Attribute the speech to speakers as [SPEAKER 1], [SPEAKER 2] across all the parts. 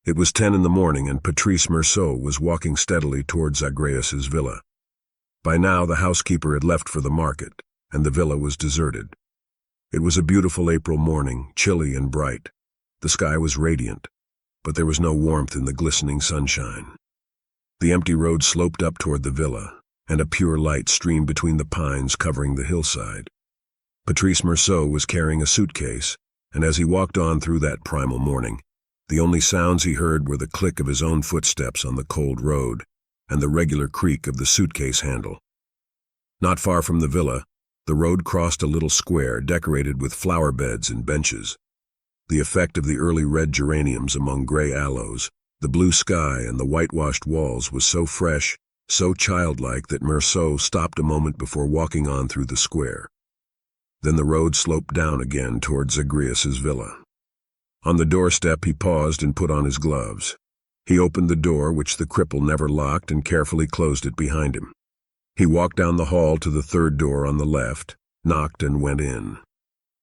[SPEAKER 1] It was 10 in the morning, and Patrice Merceau was walking steadily towards Zagreus's villa. By now the housekeeper had left for the market, and the villa was deserted. It was a beautiful April morning, chilly and bright. The sky was radiant, but there was no warmth in the glistening sunshine. The empty road sloped up toward the villa, and a pure light streamed between the pines covering the hillside. Patrice Merceau was carrying a suitcase, and as he walked on through that primal morning, the only sounds he heard were the click of his own footsteps on the cold road and the regular creak of the suitcase handle. Not far from the villa, the road crossed a little square decorated with flower beds and benches. The effect of the early red geraniums among gray aloes, the blue sky, and the whitewashed walls was so fresh, so childlike that Merceau stopped a moment before walking on through the square. Then the road sloped down again towards Zagreus's villa. On the doorstep he paused and put on his gloves. He opened the door, which the cripple never locked, and carefully closed it behind him. He walked down the hall to the third door on the left, knocked, and went in.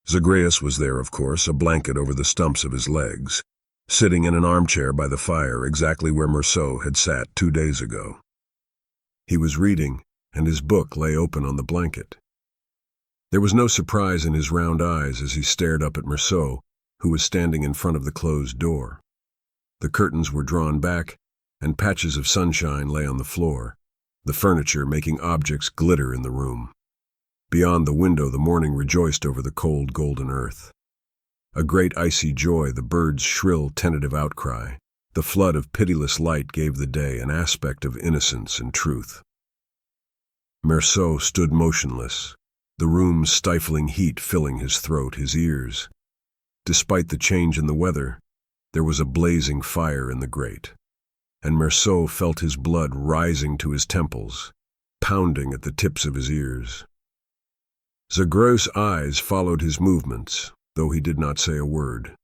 [SPEAKER 1] Zagreus was there, of course, a blanket over the stumps of his legs, sitting in an armchair by the fire exactly where Merceau had sat 2 days ago. He was reading, and his book lay open on the blanket. There was no surprise in his round eyes as he stared up at Merceau, who was standing in front of the closed door. The curtains were drawn back, and patches of sunshine lay on the floor, the furniture making objects glitter in the room. Beyond the window the morning rejoiced over the cold golden earth. A great icy joy, the birds' shrill tentative outcry, the flood of pitiless light gave the day an aspect of innocence and truth. Merceau stood motionless, the room's stifling heat filling his throat, his ears. Despite the change in the weather, there was a blazing fire in the grate, and Merceau felt his blood rising to his temples, pounding at the tips of his ears. Zagreus' eyes followed his movements, though he did not say a word.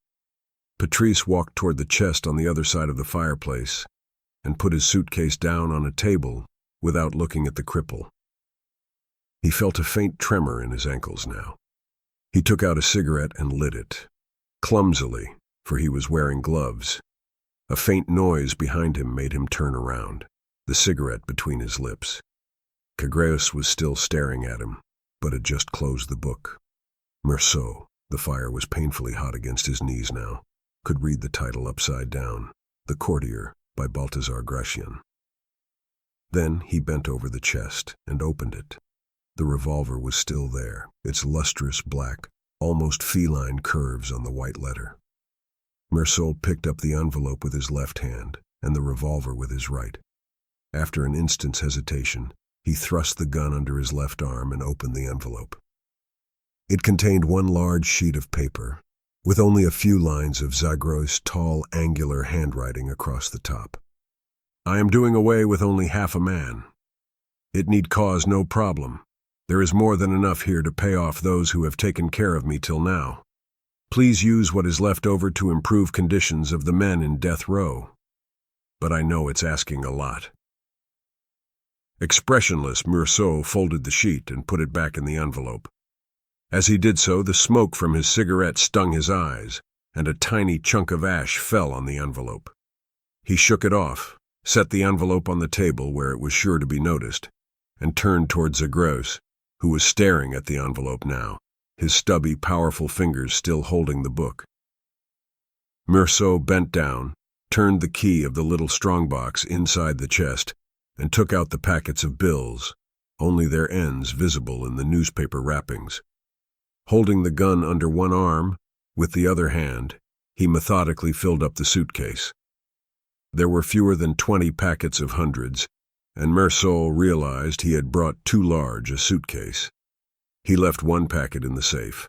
[SPEAKER 1] Patrice walked toward the chest on the other side of the fireplace and put his suitcase down on a table without looking at the cripple. He felt a faint tremor in his ankles now. He took out a cigarette and lit it. Clumsily, for he was wearing gloves. A faint noise behind him made him turn around, the cigarette between his lips. Zagreus was still staring at him, but had just closed the book. Merceau, the fire was painfully hot against his knees now, could read the title upside down, The Courtier, by Balthazar Gracian. Then he bent over the chest and opened it. The revolver was still there, its lustrous black, almost feline curves on the white letter. Merceau picked up the envelope with his left hand and the revolver with his right. After an instant's hesitation, he thrust the gun under his left arm and opened the envelope. It contained one large sheet of paper, with only a few lines of Zagreus' tall, angular handwriting across the top. "I am doing away with only half a man. It need cause no problem. There is more than enough here to pay off those who have taken care of me till now. Please use what is left over to improve conditions of the men in death row. But I know it's asking a lot." Expressionless, Merceau folded the sheet and put it back in the envelope. As he did so, the smoke from his cigarette stung his eyes, and a tiny chunk of ash fell on the envelope. He shook it off, set the envelope on the table where it was sure to be noticed, and turned toward Zagreus, who was staring at the envelope now, his stubby, powerful fingers still holding the book. Merceau bent down, turned the key of the little strongbox inside the chest, and took out the packets of bills, only their ends visible in the newspaper wrappings. Holding the gun under one arm, with the other hand, he methodically filled up the suitcase. There were fewer than 20 packets of hundreds, and Merceau realized he had brought too large a suitcase. He left one packet in the safe.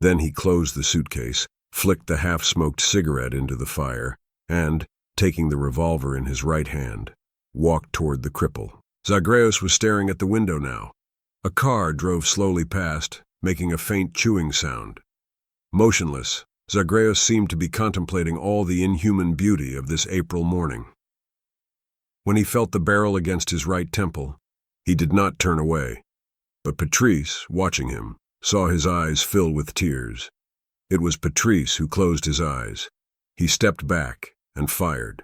[SPEAKER 1] Then he closed the suitcase, flicked the half-smoked cigarette into the fire, and, taking the revolver in his right hand, walked toward the cripple. Zagreus was staring at the window now. A car drove slowly past, making a faint chewing sound. Motionless, Zagreus seemed to be contemplating all the inhuman beauty of this April morning. When he felt the barrel against his right temple, he did not turn away, but Patrice, watching him, saw his eyes fill with tears. It was Patrice who closed his eyes. He stepped back, and fired.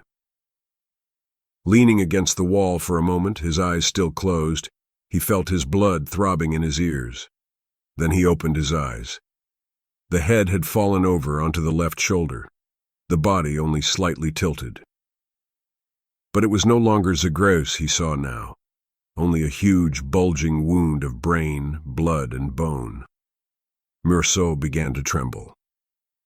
[SPEAKER 1] Leaning against the wall for a moment, his eyes still closed, he felt his blood throbbing in his ears. Then he opened his eyes. The head had fallen over onto the left shoulder, the body only slightly tilted. But it was no longer Zagreus he saw now, only a huge, bulging wound of brain, blood, and bone. Rieux began to tremble.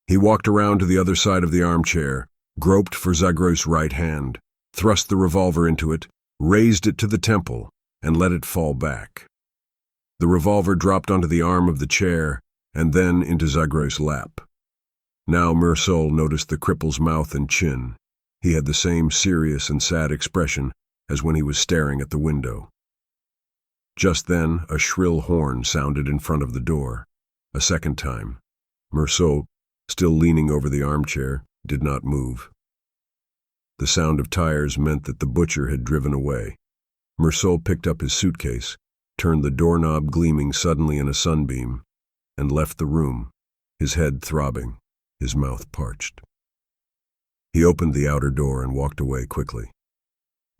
[SPEAKER 1] He walked around to the other side of the armchair, groped for Zagreus' right hand, thrust the revolver into it, raised it to the temple, and let it fall back. The revolver dropped onto the arm of the chair, and then into Zagreus' lap. Now Rieux noticed the cripple's mouth and chin. He had the same serious and sad expression as when he was staring at the window. Just then, a shrill horn sounded in front of the door. A second time. Rieux, still leaning over the armchair, did not move. The sound of tires meant that the butcher had driven away. Rieux picked up his suitcase, turned the doorknob gleaming suddenly in a sunbeam, and left the room, his head throbbing, his mouth parched. He opened the outer door and walked away quickly.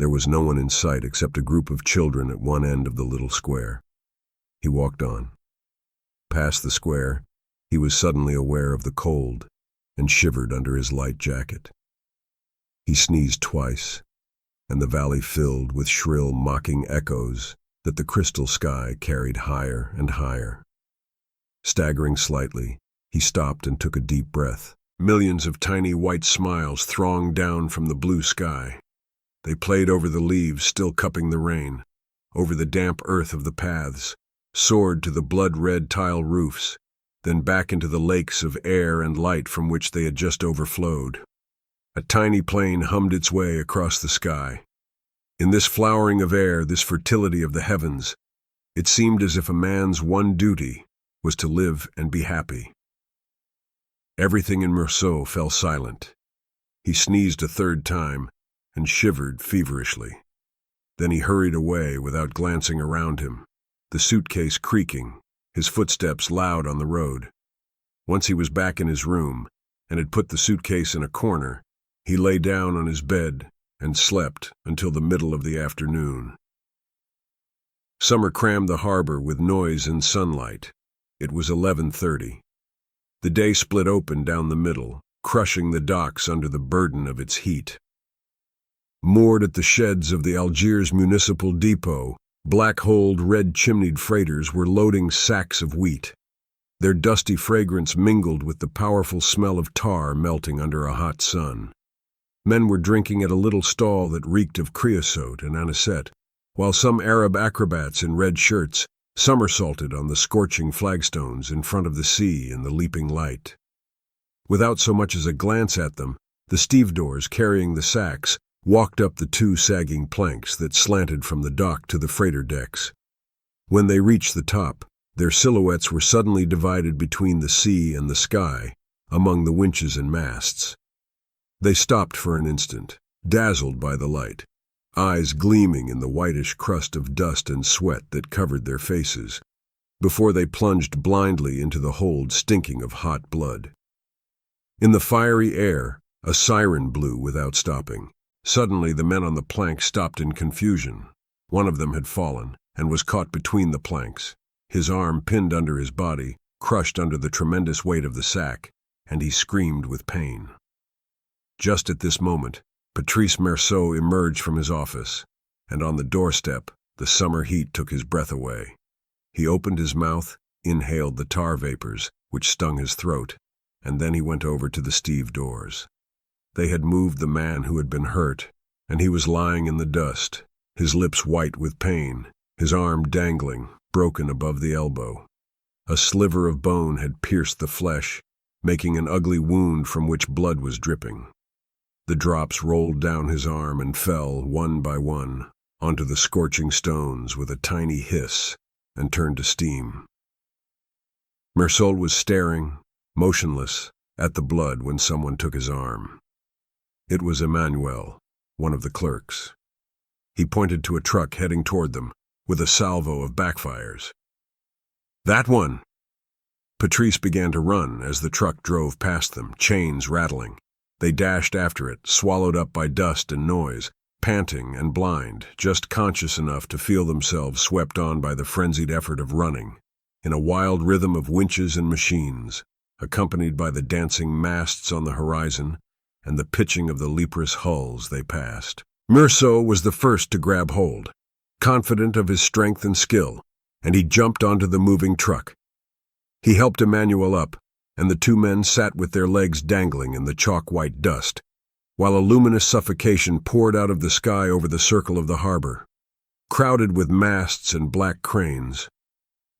[SPEAKER 1] There was no one in sight except a group of children at one end of the little square. He walked on. Past the square, he was suddenly aware of the cold and shivered under his light jacket. He sneezed twice, and the valley filled with shrill, mocking echoes that the crystal sky carried higher and higher. Staggering slightly, he stopped and took a deep breath. Millions of tiny white smiles thronged down from the blue sky. They played over the leaves still cupping the rain, over the damp earth of the paths, soared to the blood-red tile roofs, then back into the lakes of air and light from which they had just overflowed. A tiny plane hummed its way across the sky. In this flowering of air, this fertility of the heavens, it seemed as if a man's one duty was to live and be happy. Everything in Rieux fell silent. He sneezed a third time and shivered feverishly. Then he hurried away without glancing around him, the suitcase creaking, his footsteps loud on the road. Once he was back in his room and had put the suitcase in a corner, he lay down on his bed and slept until the middle of the afternoon. Summer crammed the harbor with noise and sunlight. It was 11:30. The day split open down the middle, crushing the docks under the burden of its heat. Moored at the sheds of the Algiers municipal depot, black-holed, red-chimneyed freighters were loading sacks of wheat. Their dusty fragrance mingled with the powerful smell of tar melting under a hot sun. Men were drinking at a little stall that reeked of creosote and anisette, while some Arab acrobats in red shirts somersaulted on the scorching flagstones in front of the sea in the leaping light. Without so much as a glance at them, the stevedores carrying the sacks walked up the two sagging planks that slanted from the dock to the freighter decks. When they reached the top, their silhouettes were suddenly divided between the sea and the sky, among the winches and masts. They stopped for an instant, dazzled by the light, eyes gleaming in the whitish crust of dust and sweat that covered their faces, before they plunged blindly into the hold stinking of hot blood. In the fiery air, a siren blew without stopping. Suddenly the men on the plank stopped in confusion. One of them had fallen and was caught between the planks, his arm pinned under his body, crushed under the tremendous weight of the sack, and he screamed with pain. Just at this moment, Patrice Merceau emerged from his office, and on the doorstep, the summer heat took his breath away. He opened his mouth, inhaled the tar vapors, which stung his throat, and then he went over to the stevedores. They had moved the man who had been hurt, and he was lying in the dust, his lips white with pain, his arm dangling, broken above the elbow. A sliver of bone had pierced the flesh, making an ugly wound from which blood was dripping. The drops rolled down his arm and fell, one by one, onto the scorching stones with a tiny hiss, and turned to steam. Merceau was staring, motionless, at the blood when someone took his arm. It was Emmanuel, one of the clerks. He pointed to a truck heading toward them, with a salvo of backfires. "That one!" Patrice began to run as the truck drove past them, chains rattling. They dashed after it, swallowed up by dust and noise, panting and blind, just conscious enough to feel themselves swept on by the frenzied effort of running, in a wild rhythm of winches and machines, accompanied by the dancing masts on the horizon and the pitching of the leprous hulls they passed. Rieux was the first to grab hold, confident of his strength and skill, and he jumped onto the moving truck. He helped Emmanuel up, and the two men sat with their legs dangling in the chalk-white dust, while a luminous suffocation poured out of the sky over the circle of the harbor, crowded with masts and black cranes.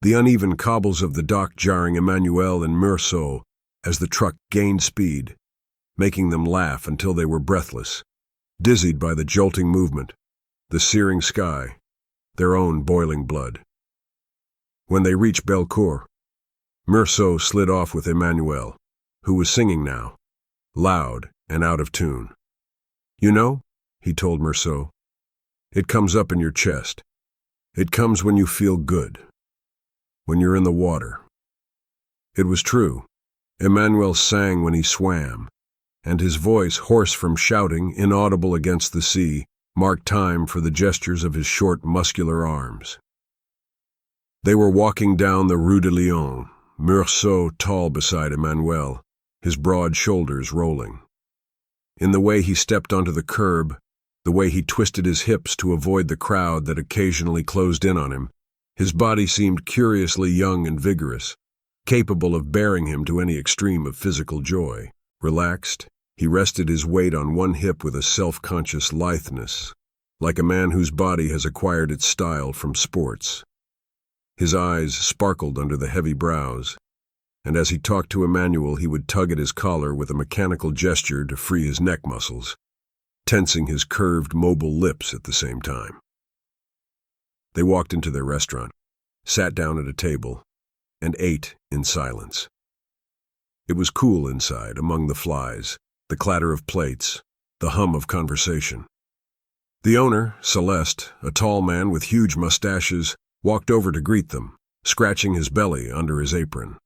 [SPEAKER 1] The uneven cobbles of the dock jarring Emmanuel and Rieux as the truck gained speed, making them laugh until they were breathless, dizzied by the jolting movement, the searing sky, their own boiling blood. When they reached Belcourt, Rieux slid off with Emmanuel, who was singing now, loud and out of tune. "You know," he told Rieux, "it comes up in your chest. It comes when you feel good, when you're in the water." It was true. Emmanuel sang when he swam, and his voice, hoarse from shouting, inaudible against the sea, marked time for the gestures of his short, muscular arms. They were walking down the Rue de Lyon, Rieux tall beside Emmanuel, his broad shoulders rolling. In the way he stepped onto the curb, the way he twisted his hips to avoid the crowd that occasionally closed in on him, his body seemed curiously young and vigorous, capable of bearing him to any extreme of physical joy. Relaxed, he rested his weight on one hip with a self-conscious litheness, like a man whose body has acquired its style from sports. His eyes sparkled under the heavy brows, and as he talked to Emmanuel he would tug at his collar with a mechanical gesture to free his neck muscles, tensing his curved, mobile lips at the same time. They walked into their restaurant, sat down at a table, and ate in silence. It was cool inside, among the flies, the clatter of plates, the hum of conversation. The owner, Celeste, a tall man with huge mustaches, walked over to greet them, scratching his belly under his apron.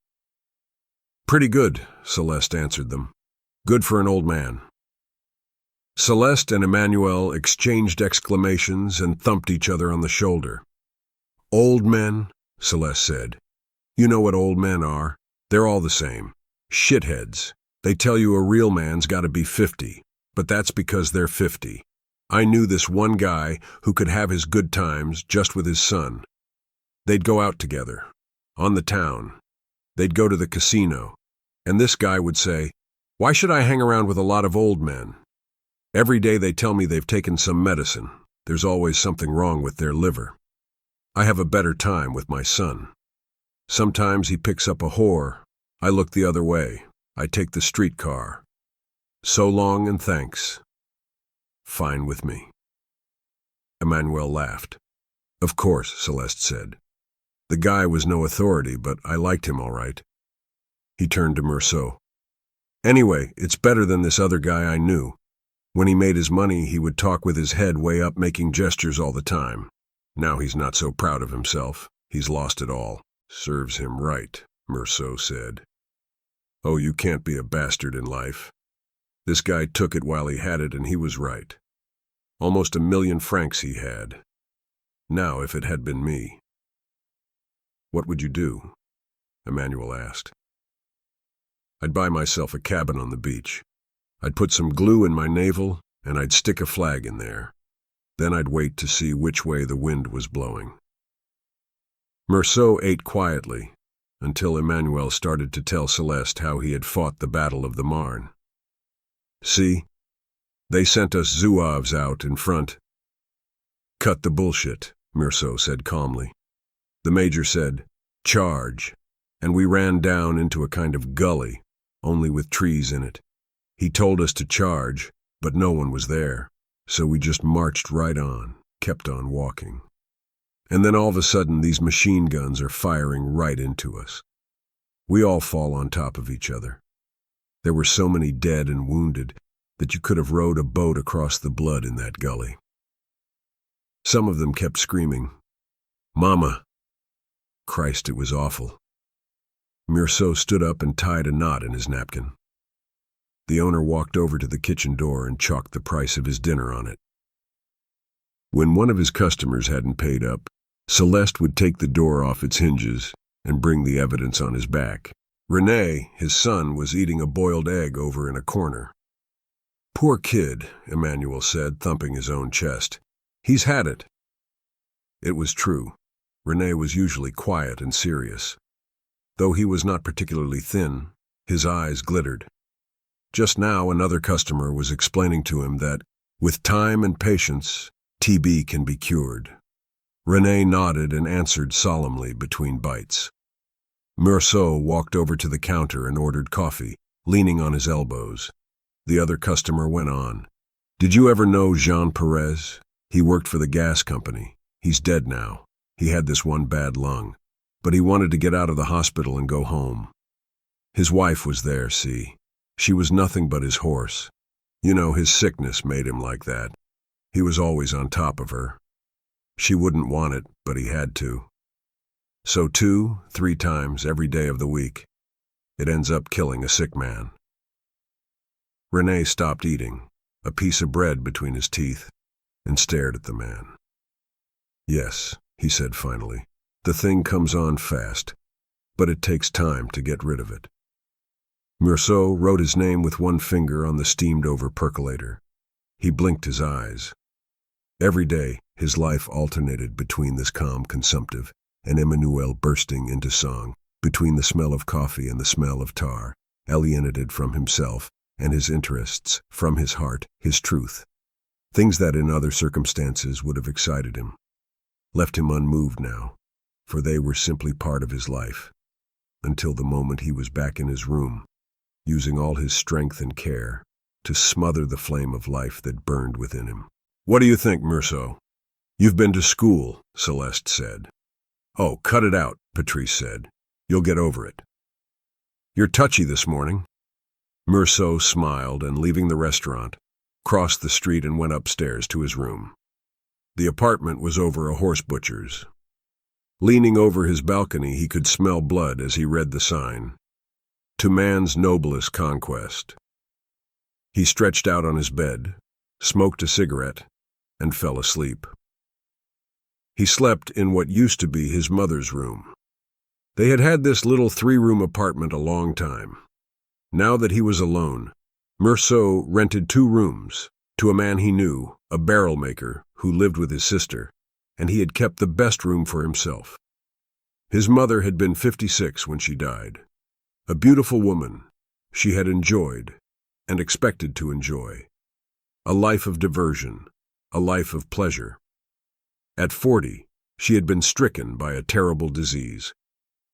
[SPEAKER 1] "Pretty good," Celeste answered them. "Good for an old man." Celeste and Emmanuel exchanged exclamations and thumped each other on the shoulder. "Old men," Celeste said. "You know what old men are. They're all the same. Shitheads. They tell you a real man's got to be 50, but that's because they're 50. I knew this one guy who could have his good times just with his son. They'd go out together, on the town. They'd go to the casino, and this guy would say, 'Why should I hang around with a lot of old men? Every day they tell me they've taken some medicine. There's always something wrong with their liver. I have a better time with my son. Sometimes he picks up a whore. I look the other way. I take the streetcar. So long and thanks. Fine with me.'" Emmanuel laughed. "Of course," Celeste said. "The guy was no authority, but I liked him all right." He turned to Rieux. "Anyway, it's better than this other guy I knew. When he made his money, he would talk with his head way up, making gestures all the time. Now he's not so proud of himself. He's lost it all." "Serves him right," Rieux said. "Oh, you can't be a bastard in life. This guy took it while he had it, and he was right. Almost 1,000,000 francs he had. Now, if it had been me." "What would you do?" Emmanuel asked. "I'd buy myself a cabin on the beach. I'd put some glue in my navel, and I'd stick a flag in there. Then I'd wait to see which way the wind was blowing." Rieux ate quietly, until Emmanuel started to tell Celeste how he had fought the Battle of the Marne. "See, they sent us zouaves out in front." "Cut the bullshit," Rieux said calmly. "The major said, 'Charge,' and we ran down into a kind of gully, only with trees in it. He told us to charge, but no one was there, so we just marched right on, kept on walking. And then all of a sudden these machine guns are firing right into us. We all fall on top of each other. There were so many dead and wounded that you could have rowed a boat across the blood in that gully. Some of them kept screaming, 'Mama!' Christ, it was awful." Rieux stood up and tied a knot in his napkin. The owner walked over to the kitchen door and chalked the price of his dinner on it. When one of his customers hadn't paid up, Celeste would take the door off its hinges and bring the evidence on his back. René, his son, was eating a boiled egg over in a corner. "Poor kid," Emmanuel said, thumping his own chest. "He's had it." It was true. René was usually quiet and serious. Though he was not particularly thin, his eyes glittered. Just now another customer was explaining to him that, with time and patience, TB can be cured. René nodded and answered solemnly between bites. Meursault walked over to the counter and ordered coffee, leaning on his elbows. The other customer went on. "Did you ever know Jean Perez? He worked for the gas company. He's dead now. He had this one bad lung, but he wanted to get out of the hospital and go home. His wife was there, see. She was nothing but his horse. You know, his sickness made him like that. He was always on top of her. She wouldn't want it, but he had to. So 2, 3 times every day of the week. It ends up killing a sick man." René stopped eating, a piece of bread between his teeth, and stared at the man. "Yes," he said finally, "the thing comes on fast, but it takes time to get rid of it." Meursault wrote his name with one finger on the steamed-over percolator. He blinked his eyes. Every day, his life alternated between this calm consumptive and Emmanuel bursting into song, between the smell of coffee and the smell of tar, alienated from himself and his interests, from his heart, his truth. Things that in other circumstances would have excited him, left him unmoved now, for they were simply part of his life, until the moment he was back in his room, using all his strength and care to smother the flame of life that burned within him. "What do you think, Meursault?" "You've been to school," Celeste said. "Oh, cut it out," Patrice said. "You'll get over it." "You're touchy this morning." Meursault smiled and, leaving the restaurant, crossed the street and went upstairs to his room. The apartment was over a horse butcher's. Leaning over his balcony, he could smell blood as he read the sign, "To man's noblest conquest." He stretched out on his bed, smoked a cigarette, and fell asleep. He slept in what used to be his mother's room. They had had this little 3-room apartment a long time. Now that he was alone, Meursault rented 2 rooms to a man he knew, a barrel maker who lived with his sister, and he had kept the best room for himself. His mother had been 56 when she died. A beautiful woman, she had enjoyed and expected to enjoy. A life of diversion, a life of pleasure. At 40, she had been stricken by a terrible disease.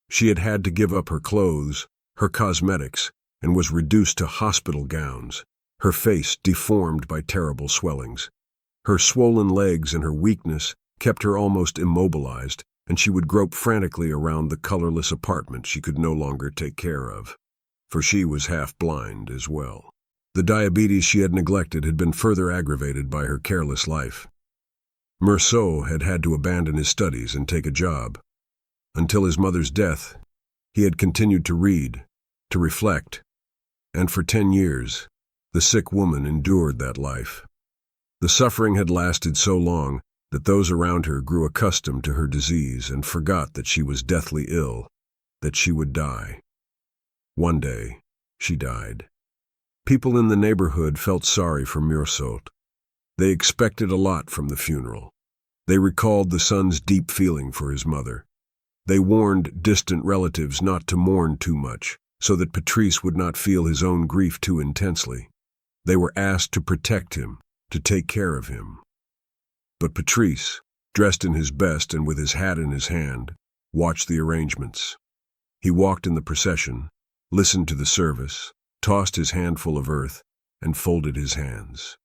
[SPEAKER 1] She had had to give up her clothes, her cosmetics, and was reduced to hospital gowns, her face deformed by terrible swellings. Her swollen legs and her weakness kept her almost immobilized, and she would grope frantically around the colorless apartment she could no longer take care of, for she was half blind as well. The diabetes she had neglected had been further aggravated by her careless life. Meursault had had to abandon his studies and take a job. Until his mother's death, he had continued to read, to reflect, and for 10 years, the sick woman endured that life. The suffering had lasted so long that those around her grew accustomed to her disease and forgot that she was deathly ill, that she would die. One day, she died. People in the neighborhood felt sorry for Meursault. They expected a lot from the funeral. They recalled the son's deep feeling for his mother. They warned distant relatives not to mourn too much, so that Patrice would not feel his own grief too intensely. They were asked to protect him, to take care of him. But Patrice, dressed in his best and with his hat in his hand, watched the arrangements. He walked in the procession, listened to the service, tossed his handful of earth, and folded his hands.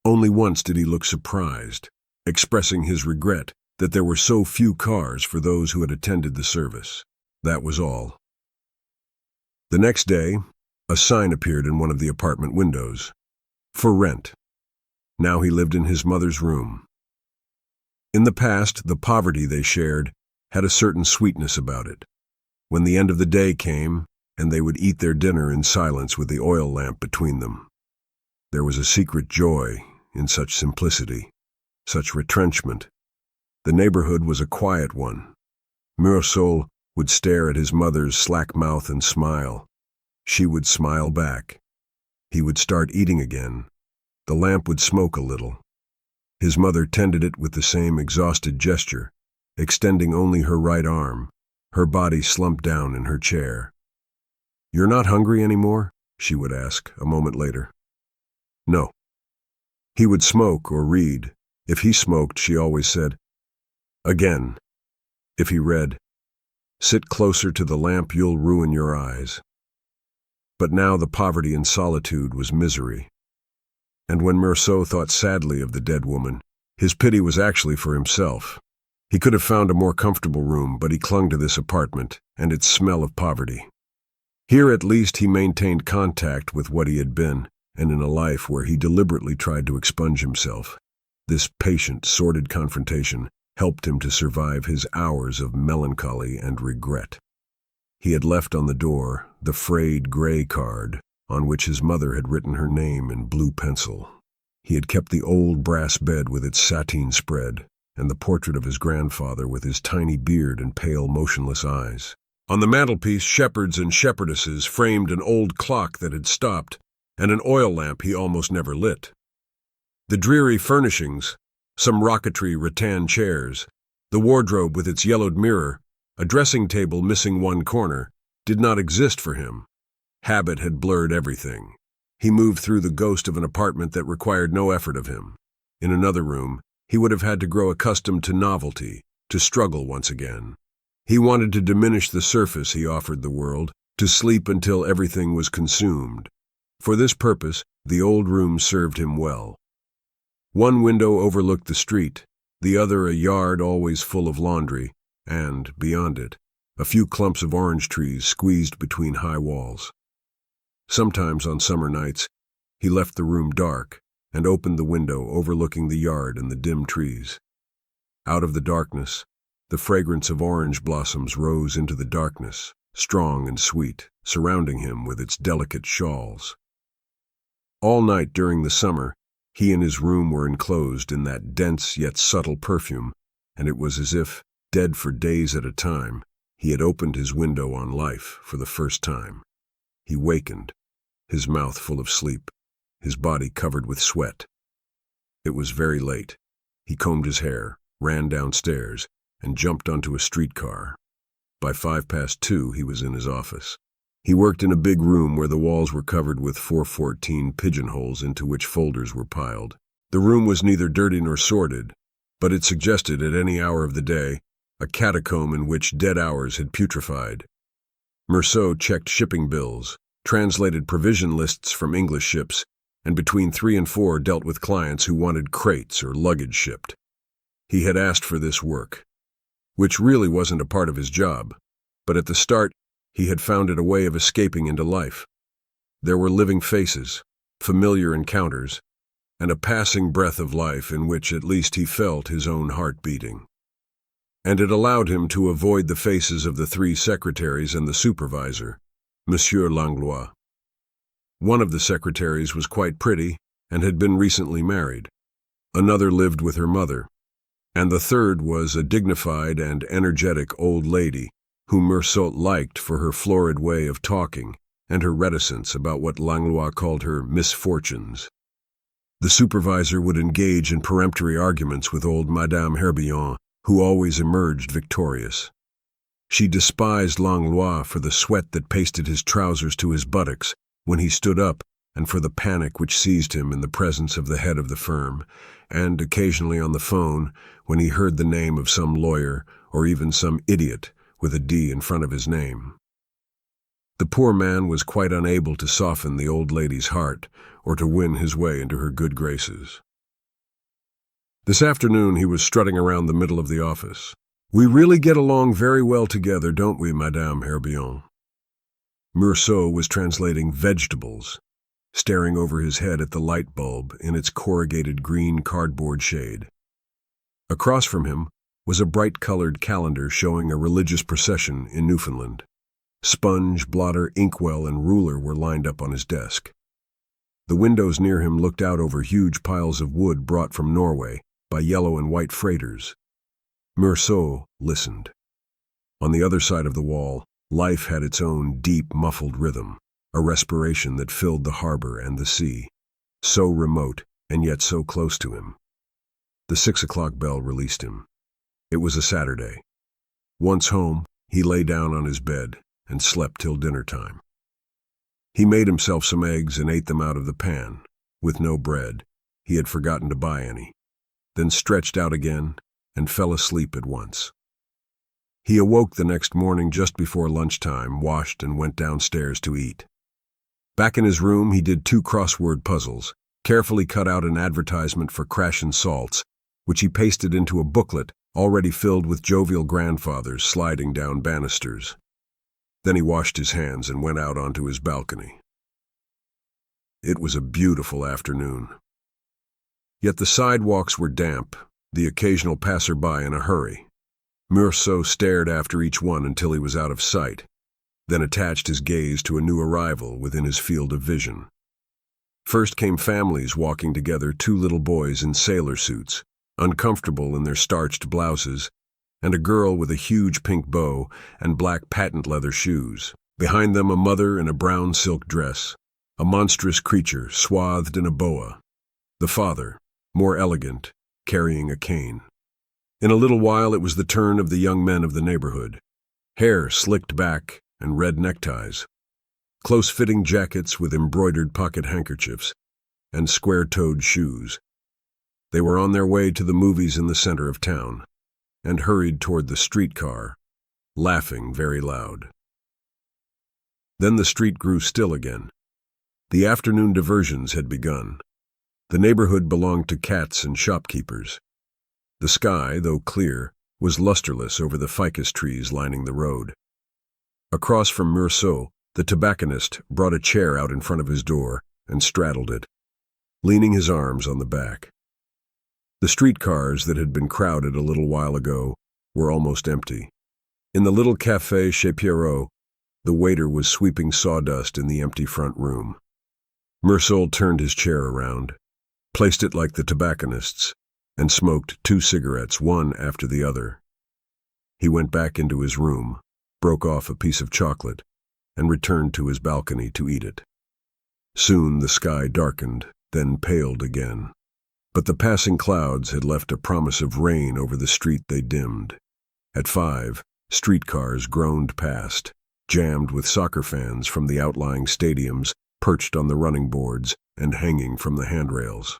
[SPEAKER 1] Only once did he look surprised, expressing his regret that there were so few cars for those who had attended the service. That was all. The next day, a sign appeared in one of the apartment windows. For rent. Now he lived in his mother's room. In the past, the poverty they shared had a certain sweetness about it. When the end of the day came, and they would eat their dinner in silence with the oil lamp between them. There was a secret joy in such simplicity, such retrenchment. The neighborhood was a quiet one. Meursault would stare at his mother's slack mouth and smile. She would smile back. He would start eating again. The lamp would smoke a little. His mother tended it with the same exhausted gesture, extending only her right arm, her body slumped down in her chair. "You're not hungry anymore?" she would ask a moment later. No. He would smoke or read. If he smoked, she always said, "Again." If he read, "Sit closer to the lamp, you'll ruin your eyes." But now the poverty and solitude was misery. And when Meursault thought sadly of the dead woman, his pity was actually for himself. He could have found a more comfortable room, but he clung to this apartment and its smell of poverty. Here at least he maintained contact with what he had been, and in a life where he deliberately tried to expunge himself. This patient, sordid confrontation helped him to survive his hours of melancholy and regret. He had left on the door the frayed gray card on which his mother had written her name in blue pencil. He had kept the old brass bed with its sateen spread, and the portrait of his grandfather with his tiny beard and pale, motionless eyes. On the mantelpiece, shepherds and shepherdesses framed an old clock that had stopped, and an oil lamp he almost never lit. The dreary furnishings, some rocketry rattan chairs, the wardrobe with its yellowed mirror, a dressing table missing one corner, did not exist for him. Habit had blurred everything. He moved through the ghost of an apartment that required no effort of him. In another room, he would have had to grow accustomed to novelty, to struggle once again. He wanted to diminish the surface he offered the world, to sleep until everything was consumed. For this purpose, the old room served him well. One window overlooked the street, the other a yard always full of laundry, and, beyond it, a few clumps of orange trees squeezed between high walls. Sometimes on summer nights, he left the room dark and opened the window overlooking the yard and the dim trees. Out of the darkness, the fragrance of orange blossoms rose into the darkness, strong and sweet, surrounding him with its delicate shawls. All night during the summer, he and his room were enclosed in that dense yet subtle perfume, and it was as if, dead for days at a time, he had opened his window on life for the first time. He wakened, his mouth full of sleep, his body covered with sweat. It was very late. He combed his hair, ran downstairs, and jumped onto a streetcar. By 2:05, he was in his office. He worked in a big room where the walls were covered with 414 pigeonholes into which folders were piled. The room was neither dirty nor sordid, but it suggested at any hour of the day a catacomb in which dead hours had putrefied. Meursault checked shipping bills, translated provision lists from English ships, and between 3 and 4 dealt with clients who wanted crates or luggage shipped. He had asked for this work, which really wasn't a part of his job, but at the start he had found it a way of escaping into life. There were living faces, familiar encounters, and a passing breath of life in which at least he felt his own heart beating. And it allowed him to avoid the faces of the 3 secretaries and the supervisor, Monsieur Langlois. One of the secretaries was quite pretty and had been recently married. Another lived with her mother, and the third was a dignified and energetic old lady whom Meursault liked for her florid way of talking and her reticence about what Langlois called her misfortunes. The supervisor would engage in peremptory arguments with old Madame Herbillon, who always emerged victorious. She despised Langlois for the sweat that pasted his trousers to his buttocks when he stood up, and for the panic which seized him in the presence of the head of the firm, and occasionally on the phone when he heard the name of some lawyer or even some idiot with a D in front of his name. The poor man was quite unable to soften the old lady's heart or to win his way into her good graces. This afternoon he was strutting around the middle of the office. "We really get along very well together, don't we, Madame Herbillon?" Meursault was translating vegetables, staring over his head at the light bulb in its corrugated green cardboard shade. Across from him was a bright-colored calendar showing a religious procession in Newfoundland. Sponge, blotter, inkwell, and ruler were lined up on his desk. The windows near him looked out over huge piles of wood brought from Norway by yellow and white freighters. Rieux listened. On the other side of the wall, life had its own deep, muffled rhythm, a respiration that filled the harbor and the sea, so remote and yet so close to him. The 6 o'clock bell released him. It was a Saturday. Once home, he lay down on his bed and slept till dinner time. He made himself some eggs and ate them out of the pan, with no bread. He had forgotten to buy any. Then stretched out again and fell asleep at once. He awoke the next morning just before lunchtime, washed, and went downstairs to eat. Back in his room, he did 2 crossword puzzles, carefully cut out an advertisement for Crash and Salts, which he pasted into a booklet already filled with jovial grandfathers sliding down banisters. Then he washed his hands and went out onto his balcony. It was a beautiful afternoon. Yet the sidewalks were damp, the occasional passer-by in a hurry. Rieux stared after each one until he was out of sight, then attached his gaze to a new arrival within his field of vision. First came families walking together, 2 little boys in sailor suits, uncomfortable in their starched blouses, and a girl with a huge pink bow and black patent leather shoes. Behind them, a mother in a brown silk dress, a monstrous creature swathed in a boa. The father, more elegant, carrying a cane. In a little while it was the turn of the young men of the neighborhood. Hair slicked back and red neckties, close-fitting jackets with embroidered pocket handkerchiefs, and square-toed shoes. They were on their way to the movies in the center of town, and hurried toward the streetcar, laughing very loud. Then the street grew still again. The afternoon diversions had begun. The neighborhood belonged to cats and shopkeepers. The sky, though clear, was lusterless over the ficus trees lining the road. Across from Rieux, the tobacconist brought a chair out in front of his door and straddled it, leaning his arms on the back. The streetcars that had been crowded a little while ago were almost empty. In the little café chez Pierrot, the waiter was sweeping sawdust in the empty front room. Rieux turned his chair around, placed it like the tobacconist's, and smoked 2 cigarettes, one after the other. He went back into his room, broke off a piece of chocolate, and returned to his balcony to eat it. Soon the sky darkened, then paled again. But the passing clouds had left a promise of rain over the street they dimmed. At 5, streetcars groaned past, jammed with soccer fans from the outlying stadiums, perched on the running boards and hanging from the handrails.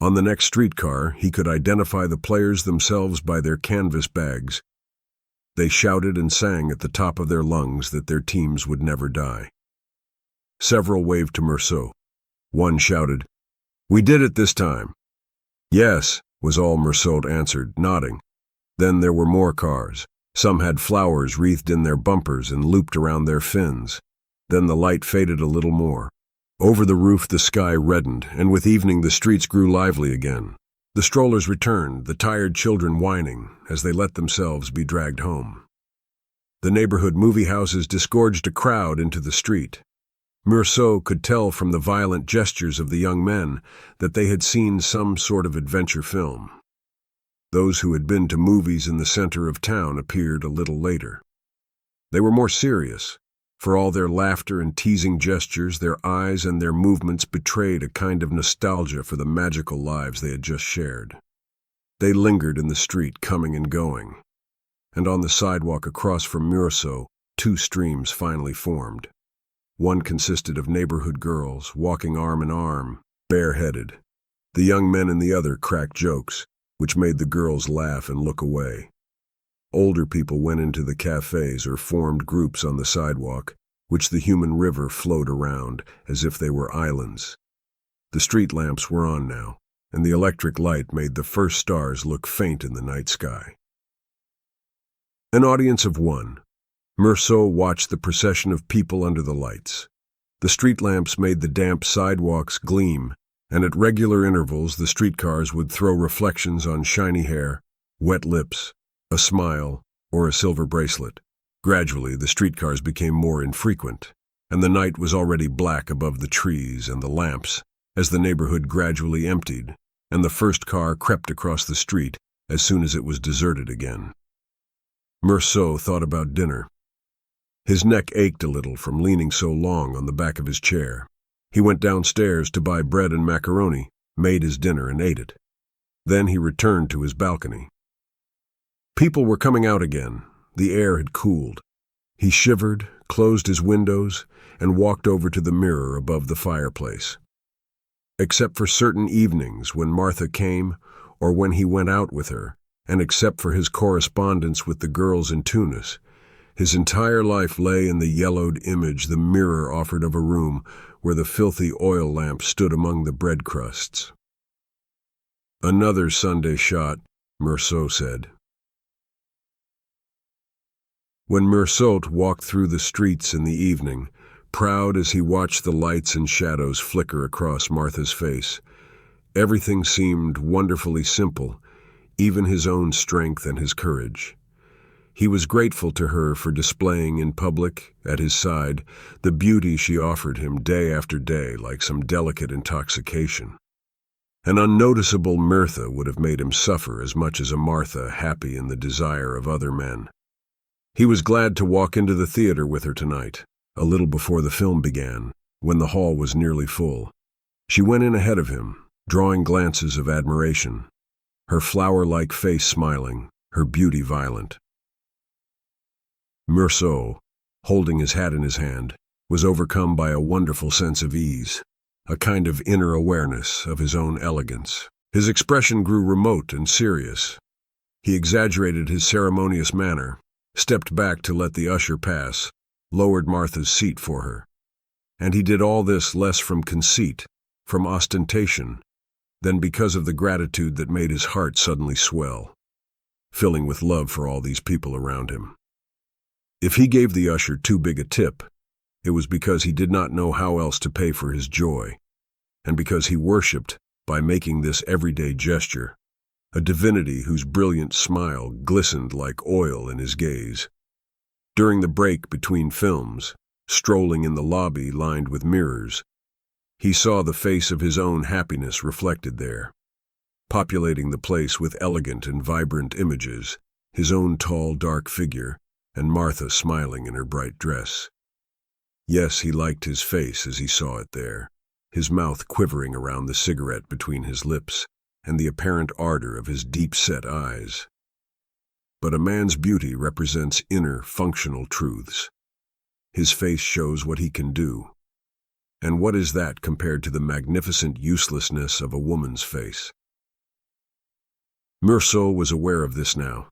[SPEAKER 1] On the next streetcar, he could identify the players themselves by their canvas bags. They shouted and sang at the top of their lungs that their teams would never die. Several waved to Rieux. One shouted, "We did it this time." "Yes," was all Rieux answered, nodding. Then there were more cars. Some had flowers wreathed in their bumpers and looped around their fins. Then the light faded a little more. Over the roof the sky reddened, and with evening the streets grew lively again. The strollers returned, the tired children whining as they let themselves be dragged home. The neighborhood movie houses disgorged a crowd into the street. Rieux could tell from the violent gestures of the young men that they had seen some sort of adventure film. Those who had been to movies in the center of town appeared a little later. They were more serious. For all their laughter and teasing gestures, their eyes and their movements betrayed a kind of nostalgia for the magical lives they had just shared. They lingered in the street, coming and going. And on the sidewalk across from Rieux, 2 streams finally formed. One consisted of neighborhood girls, walking arm in arm, bareheaded. The young men in the other cracked jokes, which made the girls laugh and look away. Older people went into the cafes or formed groups on the sidewalk, which the human river flowed around as if they were islands. The street lamps were on now, and the electric light made the first stars look faint in the night sky. An audience of 1. Rieux watched the procession of people under the lights. The street lamps made the damp sidewalks gleam, and at regular intervals the streetcars would throw reflections on shiny hair, wet lips, a smile, or a silver bracelet. Gradually, the streetcars became more infrequent, and the night was already black above the trees and the lamps as the neighborhood gradually emptied, and the first car crept across the street as soon as it was deserted again. Rieux thought about dinner. His neck ached a little from leaning so long on the back of his chair. He went downstairs to buy bread and macaroni, made his dinner and ate it. Then he returned to his balcony. People were coming out again. The air had cooled. He shivered, closed his windows, and walked over to the mirror above the fireplace. Except for certain evenings when Martha came, or when he went out with her, and except for his correspondence with the girls in Tunis, his entire life lay in the yellowed image the mirror offered of a room where the filthy oil lamp stood among the bread crusts. "Another Sunday shot," Rieux said. When Rieux walked through the streets in the evening, proud as he watched the lights and shadows flicker across Martha's face, everything seemed wonderfully simple, even his own strength and his courage. He was grateful to her for displaying in public, at his side, the beauty she offered him day after day like some delicate intoxication. An unnoticeable Martha would have made him suffer as much as a Martha happy in the desire of other men. He was glad to walk into the theater with her tonight, a little before the film began, when the hall was nearly full. She went in ahead of him, drawing glances of admiration, her flower-like face smiling, her beauty violent. Rieux, holding his hat in his hand, was overcome by a wonderful sense of ease, a kind of inner awareness of his own elegance. His expression grew remote and serious. He exaggerated his ceremonious manner, stepped back to let the usher pass, lowered Martha's seat for her. And he did all this less from conceit, from ostentation, than because of the gratitude that made his heart suddenly swell, filling with love for all these people around him. If he gave the usher too big a tip, it was because he did not know how else to pay for his joy, and because he worshipped, by making this everyday gesture, a divinity whose brilliant smile glistened like oil in his gaze. During the break between films, strolling in the lobby lined with mirrors, he saw the face of his own happiness reflected there, populating the place with elegant and vibrant images, his own tall, dark figure, and Martha smiling in her bright dress. Yes, he liked his face as he saw it there, his mouth quivering around the cigarette between his lips, and the apparent ardor of his deep-set eyes. But a man's beauty represents inner, functional truths. His face shows what he can do. And what is that compared to the magnificent uselessness of a woman's face? Rieux was aware of this now,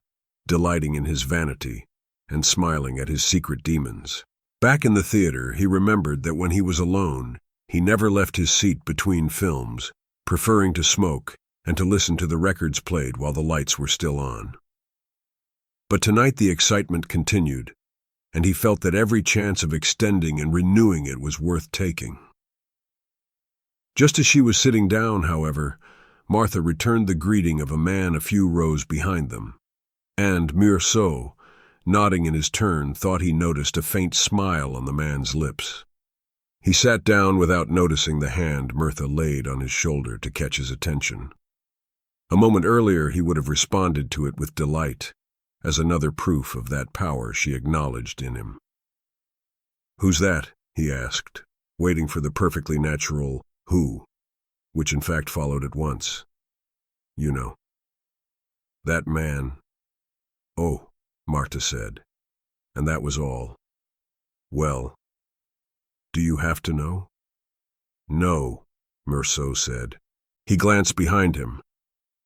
[SPEAKER 1] delighting in his vanity and smiling at his secret demons. Back in the theater, he remembered that when he was alone, he never left his seat between films, preferring to smoke and to listen to the records played while the lights were still on. But tonight the excitement continued, and he felt that every chance of extending and renewing it was worth taking. Just as she was sitting down, however, Martha returned the greeting of a man a few rows behind them, and Rieux, nodding in his turn, thought he noticed a faint smile on the man's lips. He sat down without noticing the hand Martha laid on his shoulder to catch his attention. A moment earlier he would have responded to it with delight, as another proof of that power she acknowledged in him. "Who's that?" he asked, waiting for the perfectly natural "who," which in fact followed at once. "You know." "That man." "Oh," Martha said, and that was all. "Well, do you have to know?" "No," Rieux said. He glanced behind him.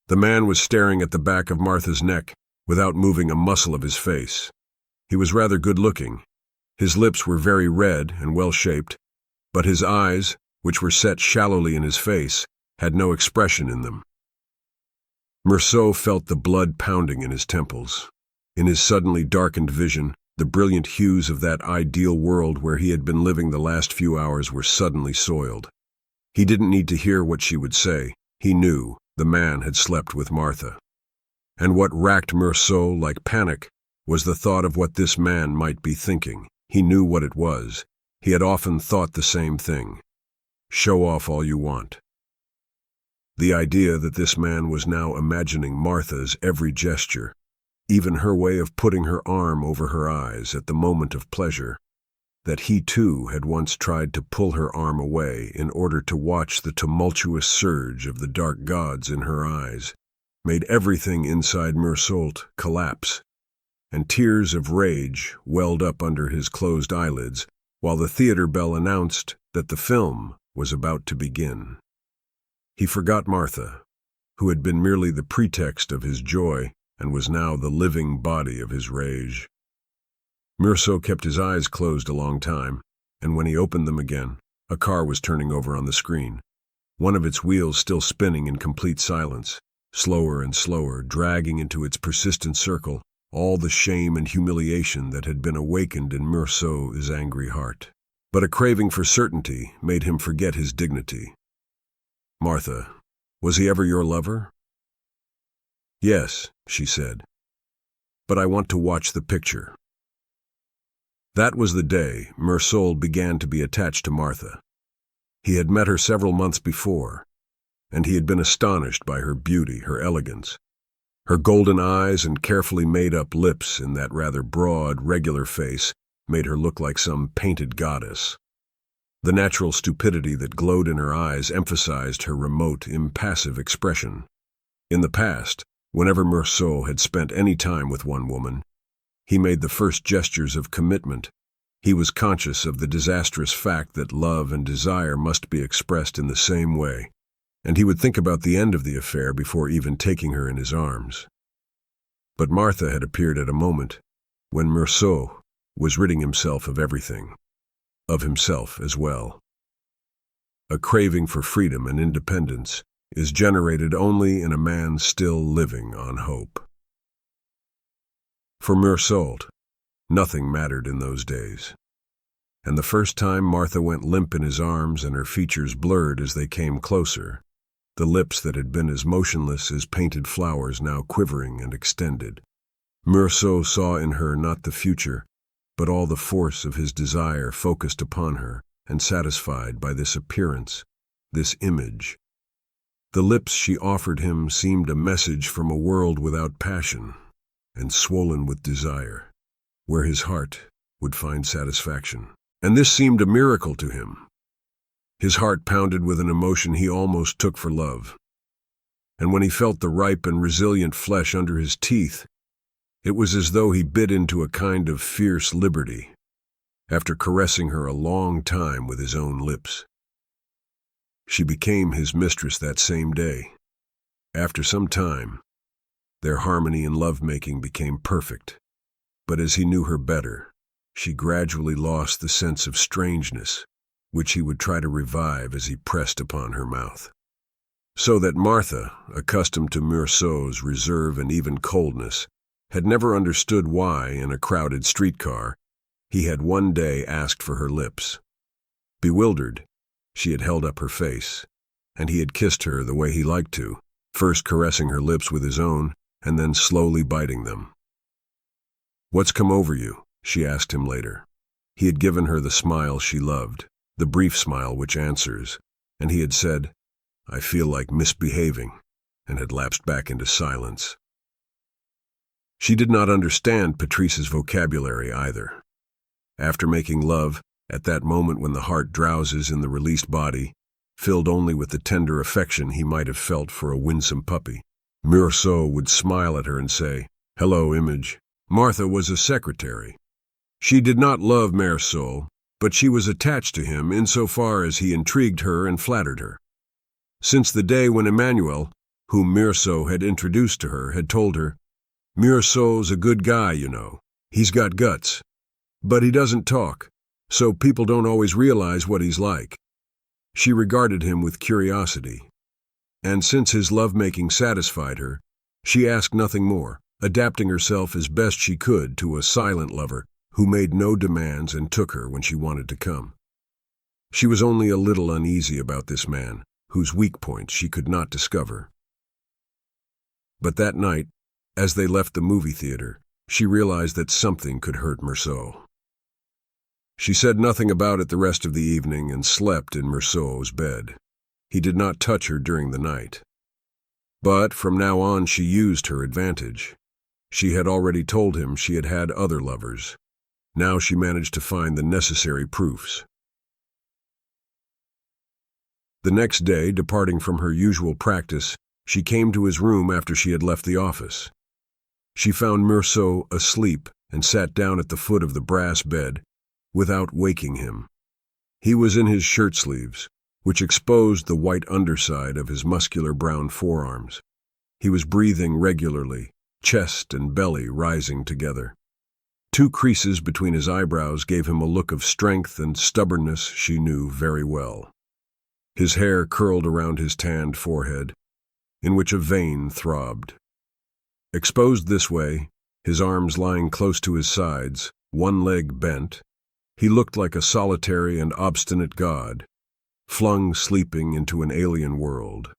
[SPEAKER 1] The man was staring at the back of Martha's neck without moving a muscle of his face. He was rather good-looking. His lips were very red and well-shaped, but his eyes, which were set shallowly in his face, had no expression in them. Rieux felt the blood pounding in his temples. In his suddenly darkened vision, the brilliant hues of that ideal world where he had been living the last few hours were suddenly soiled. He didn't need to hear what she would say. He knew the man had slept with Martha. And what racked Rieux like panic was the thought of what this man might be thinking. He knew what it was. He had often thought the same thing. Show off all you want. The idea that this man was now imagining Martha's every gesture, even her way of putting her arm over her eyes at the moment of pleasure, that he too had once tried to pull her arm away in order to watch the tumultuous surge of the dark gods in her eyes, made everything inside Meursault collapse, and tears of rage welled up under his closed eyelids while the theater bell announced that the film was about to begin. He forgot Martha, who had been merely the pretext of his joy and was now the living body of his rage. Meursault kept his eyes closed a long time, and when he opened them again, a car was turning over on the screen, one of its wheels still spinning in complete silence, slower and slower, dragging into its persistent circle all the shame and humiliation that had been awakened in Meursault's angry heart. But a craving for certainty made him forget his dignity. "Martha, was he ever your lover?" "Yes," she said. "But I want to watch the picture." That was the day Meursault began to be attached to Martha. He had met her several months before, and he had been astonished by her beauty, her elegance. Her golden eyes and carefully made-up lips in that rather broad, regular face made her look like some painted goddess. The natural stupidity that glowed in her eyes emphasized her remote, impassive expression. In the past, whenever Meursault had spent any time with one woman, he made the first gestures of commitment. He was conscious of the disastrous fact that love and desire must be expressed in the same way, and he would think about the end of the affair before even taking her in his arms. But Martha had appeared at a moment when Meursault was ridding himself of everything, of himself as well. A craving for freedom and independence is generated only in a man still living on hope. For Meursault, nothing mattered in those days. And the first time Martha went limp in his arms and her features blurred as they came closer, the lips that had been as motionless as painted flowers now quivering and extended, Meursault saw in her not the future, but all the force of his desire focused upon her and satisfied by this appearance, this image. The lips she offered him seemed a message from a world without passion and swollen with desire, where his heart would find satisfaction. And this seemed a miracle to him. His heart pounded with an emotion he almost took for love. And when he felt the ripe and resilient flesh under his teeth, it was as though he bit into a kind of fierce liberty, after caressing her a long time with his own lips. She became his mistress that same day. After some time, their harmony in love-making became perfect, but as he knew her better, she gradually lost the sense of strangeness, which he would try to revive as he pressed upon her mouth. So that Martha, accustomed to Meursault's reserve and even coldness, had never understood why, in a crowded streetcar, he had one day asked for her lips. Bewildered, she had held up her face, and he had kissed her the way he liked to, first caressing her lips with his own, and then slowly biting them. "What's come over you?" she asked him later. He had given her the smile she loved, the brief smile which answers, and he had said, "I feel like misbehaving," and had lapsed back into silence. She did not understand Patrice's vocabulary either. After making love, at that moment when the heart drowses in the released body, filled only with the tender affection he might have felt for a winsome puppy, Meursault would smile at her and say, "Hello, Image." Martha was a secretary. She did not love Meursault, but she was attached to him insofar as he intrigued her and flattered her. Since the day when Emmanuel, whom Meursault had introduced to her, had told her, "Meursault's a good guy, you know. He's got guts. But he doesn't talk, so people don't always realize what he's like." She regarded him with curiosity, and since his lovemaking satisfied her, she asked nothing more, adapting herself as best she could to a silent lover who made no demands and took her when she wanted to come. She was only a little uneasy about this man, whose weak points she could not discover. But that night, as they left the movie theater, she realized that something could hurt Meursault. She said nothing about it the rest of the evening and slept in Meursault's bed. He did not touch her during the night. But from now on she used her advantage. She had already told him she had had other lovers. Now she managed to find the necessary proofs. The next day, departing from her usual practice, she came to his room after she had left the office. She found Meursault asleep and sat down at the foot of the brass bed without waking him. He was in his shirt sleeves, which exposed the white underside of his muscular brown forearms. He was breathing regularly, chest and belly rising together. 2 creases between his eyebrows gave him a look of strength and stubbornness she knew very well. His hair curled around his tanned forehead, in which a vein throbbed. Exposed this way, his arms lying close to his sides, one leg bent, he looked like a solitary and obstinate god, flung sleeping into an alien world.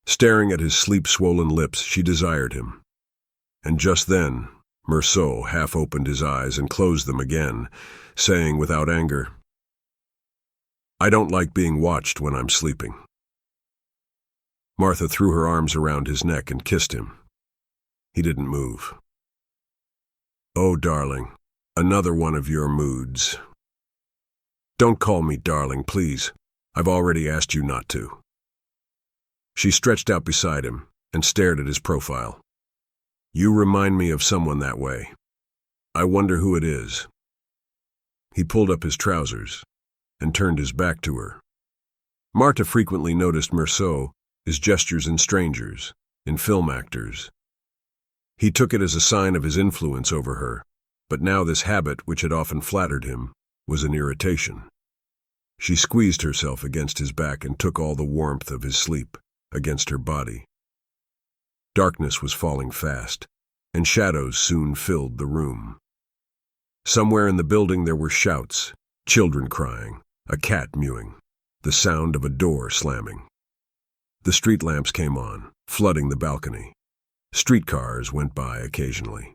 [SPEAKER 1] Staring at his sleep-swollen lips, she desired him. And just then, Meursault half opened his eyes and closed them again, saying without anger, "I don't like being watched when I'm sleeping." Martha threw her arms around his neck and kissed him. He didn't move. "Oh, darling, another one of your moods." "Don't call me darling, please. I've already asked you not to." She stretched out beside him and stared at his profile. "You remind me of someone that way. I wonder who it is." He pulled up his trousers and turned his back to her. Martha frequently noticed Meursault's gestures in strangers, in film actors. He took it as a sign of his influence over her, but now this habit, which had often flattered him, was an irritation. She squeezed herself against his back and took all the warmth of his sleep against her body. Darkness was falling fast, and shadows soon filled the room. Somewhere in the building there were shouts, children crying, a cat mewing, the sound of a door slamming. The street lamps came on, flooding the balcony. Streetcars went by occasionally.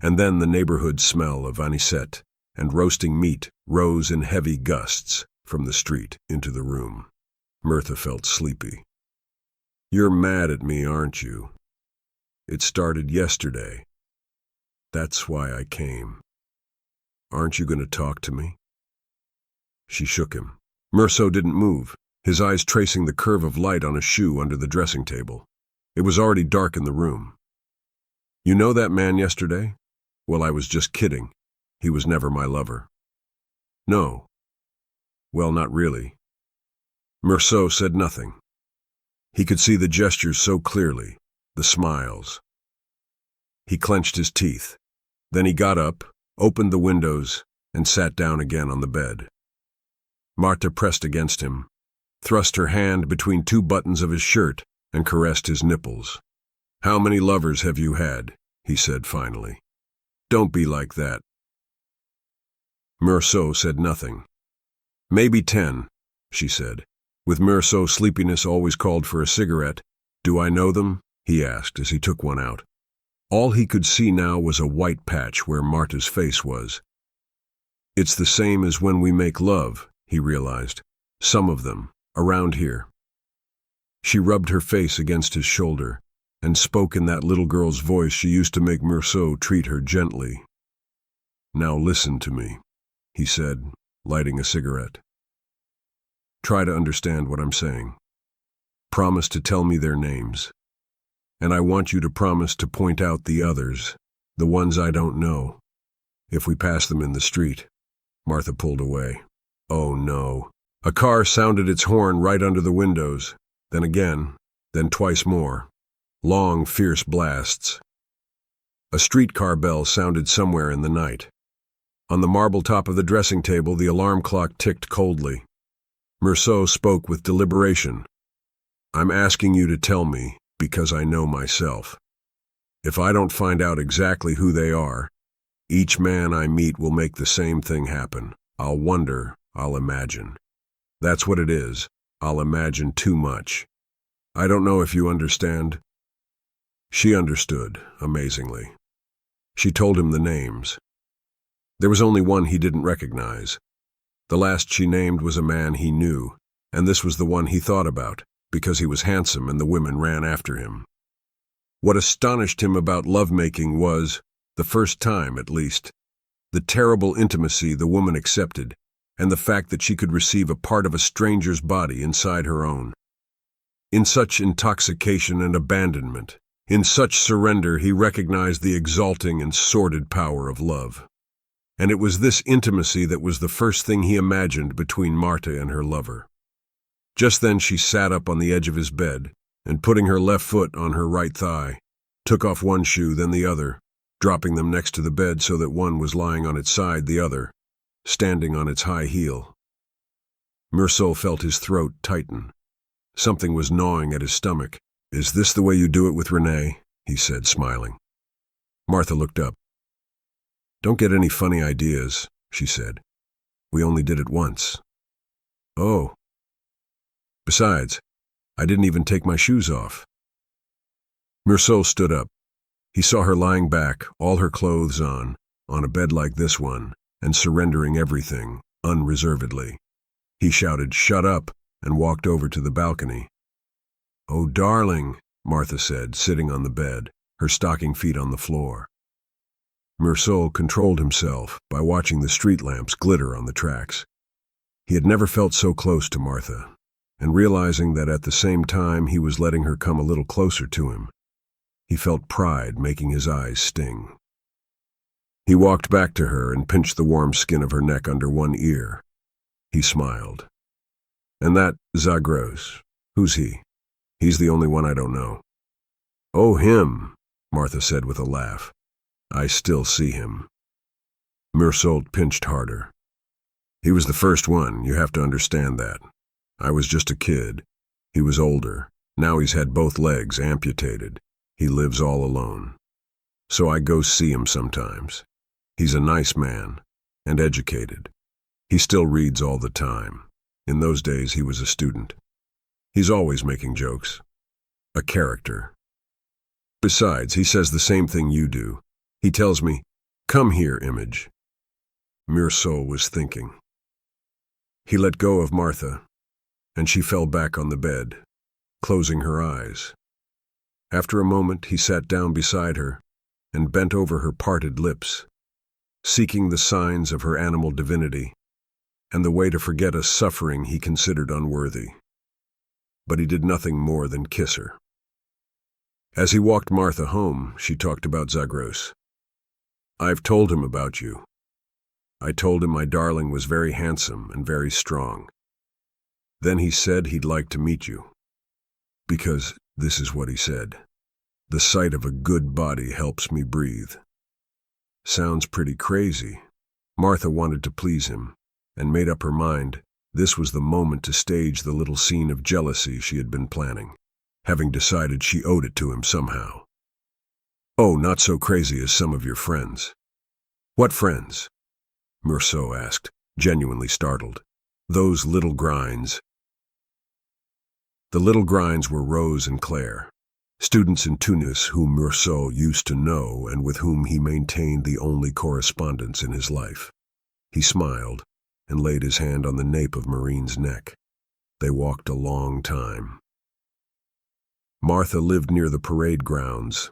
[SPEAKER 1] And then the neighborhood smell of anisette and roasting meat rose in heavy gusts from the street into the room. Martha felt sleepy. "You're mad at me, aren't you? It started yesterday. That's why I came. Aren't you going to talk to me?" She shook him. Meursault didn't move, his eyes tracing the curve of light on a shoe under the dressing table. It was already dark in the room. "You know that man yesterday? Well, I was just kidding. He was never my lover." "No." "Well, not really." Meursault said nothing. He could see the gestures so clearly, the smiles. He clenched his teeth. Then he got up, opened the windows, and sat down again on the bed. Martha pressed against him, thrust her hand between 2 buttons of his shirt, and caressed his nipples. "How many lovers have you had?" he said finally. "Don't be like that." Meursault said nothing. "Maybe 10, she said. With Meursault's sleepiness always called for a cigarette. "Do I know them?" he asked as he took one out. All he could see now was a white patch where Martha's face was. "It's the same as when we make love," he realized. "Some of them, around here." She rubbed her face against his shoulder and spoke in that little girl's voice she used to make Meursault treat her gently. "Now listen to me," he said, lighting a cigarette. "Try to understand what I'm saying. Promise to tell me their names. And I want you to promise to point out the others, the ones I don't know, if we pass them in the street." Martha pulled away. Oh no. A car sounded its horn right under the windows, then again, then twice more. Long, fierce blasts. A streetcar bell sounded somewhere in the night. On the marble top of the dressing table, the alarm clock ticked coldly. Meursault spoke with deliberation. "I'm asking you to tell me because I know myself. If I don't find out exactly who they are, each man I meet will make the same thing happen. I'll wonder, I'll imagine. That's what it is. I'll imagine too much. I don't know if you understand." She understood, amazingly. She told him the names. There was only one he didn't recognize. The last she named was a man he knew, and this was the one he thought about, because he was handsome and the women ran after him. What astonished him about lovemaking was, the first time at least, the terrible intimacy the woman accepted, and the fact that she could receive a part of a stranger's body inside her own. In such intoxication and abandonment, in such surrender, he recognized the exalting and sordid power of love. And it was this intimacy that was the first thing he imagined between Marta and her lover. Just then she sat up on the edge of his bed, and putting her left foot on her right thigh, took off one shoe, then the other, dropping them next to the bed so that one was lying on its side, the other standing on its high heel. Meursault felt his throat tighten. Something was gnawing at his stomach. "Is this the way you do it with Renee?" he said, smiling. Martha looked up. "Don't get any funny ideas," she said. "We only did it once." "Oh. Besides, I didn't even take my shoes off." Meursault stood up. He saw her lying back, all her clothes on a bed like this one, and surrendering everything, unreservedly. He shouted, "Shut up," and walked over to the balcony. "Oh, darling," Martha said, sitting on the bed, her stocking feet on the floor. Meursault controlled himself by watching the street lamps glitter on the tracks. He had never felt so close to Martha, and realizing that at the same time he was letting her come a little closer to him, he felt pride making his eyes sting. He walked back to her and pinched the warm skin of her neck under one ear. He smiled. "And that Zagros, who's he?" "He's the only one I don't know." "Oh, him," Martha said with a laugh. "I still see him." Meursault pinched harder. "He was the first one, you have to understand that. I was just a kid. He was older. Now he's had both legs amputated. He lives all alone. So I go see him sometimes. He's a nice man, and educated. He still reads all the time. In those days he was a student. He's always making jokes. A character. Besides, he says the same thing you do. He tells me, 'Come here, Image.'" Meursault was thinking. He let go of Martha, and she fell back on the bed, closing her eyes. After a moment, he sat down beside her and bent over her parted lips, seeking the signs of her animal divinity and the way to forget a suffering he considered unworthy. But he did nothing more than kiss her. As he walked Martha home, she talked about Zagros. "I've told him about you. I told him my darling was very handsome and very strong. Then he said he'd like to meet you. Because, this is what he said, 'The sight of a good body helps me breathe.' Sounds pretty crazy." Martha wanted to please him, and made up her mind this was the moment to stage the little scene of jealousy she had been planning, having decided she owed it to him somehow. "Oh, not so crazy as some of your friends." "What friends?" Meursault asked, genuinely startled. "Those little grinds." The little grinds were Rose and Claire, students in Tunis whom Meursault used to know and with whom he maintained the only correspondence in his life. He smiled and laid his hand on the nape of Marine's neck. They walked a long time. Martha lived near the parade grounds.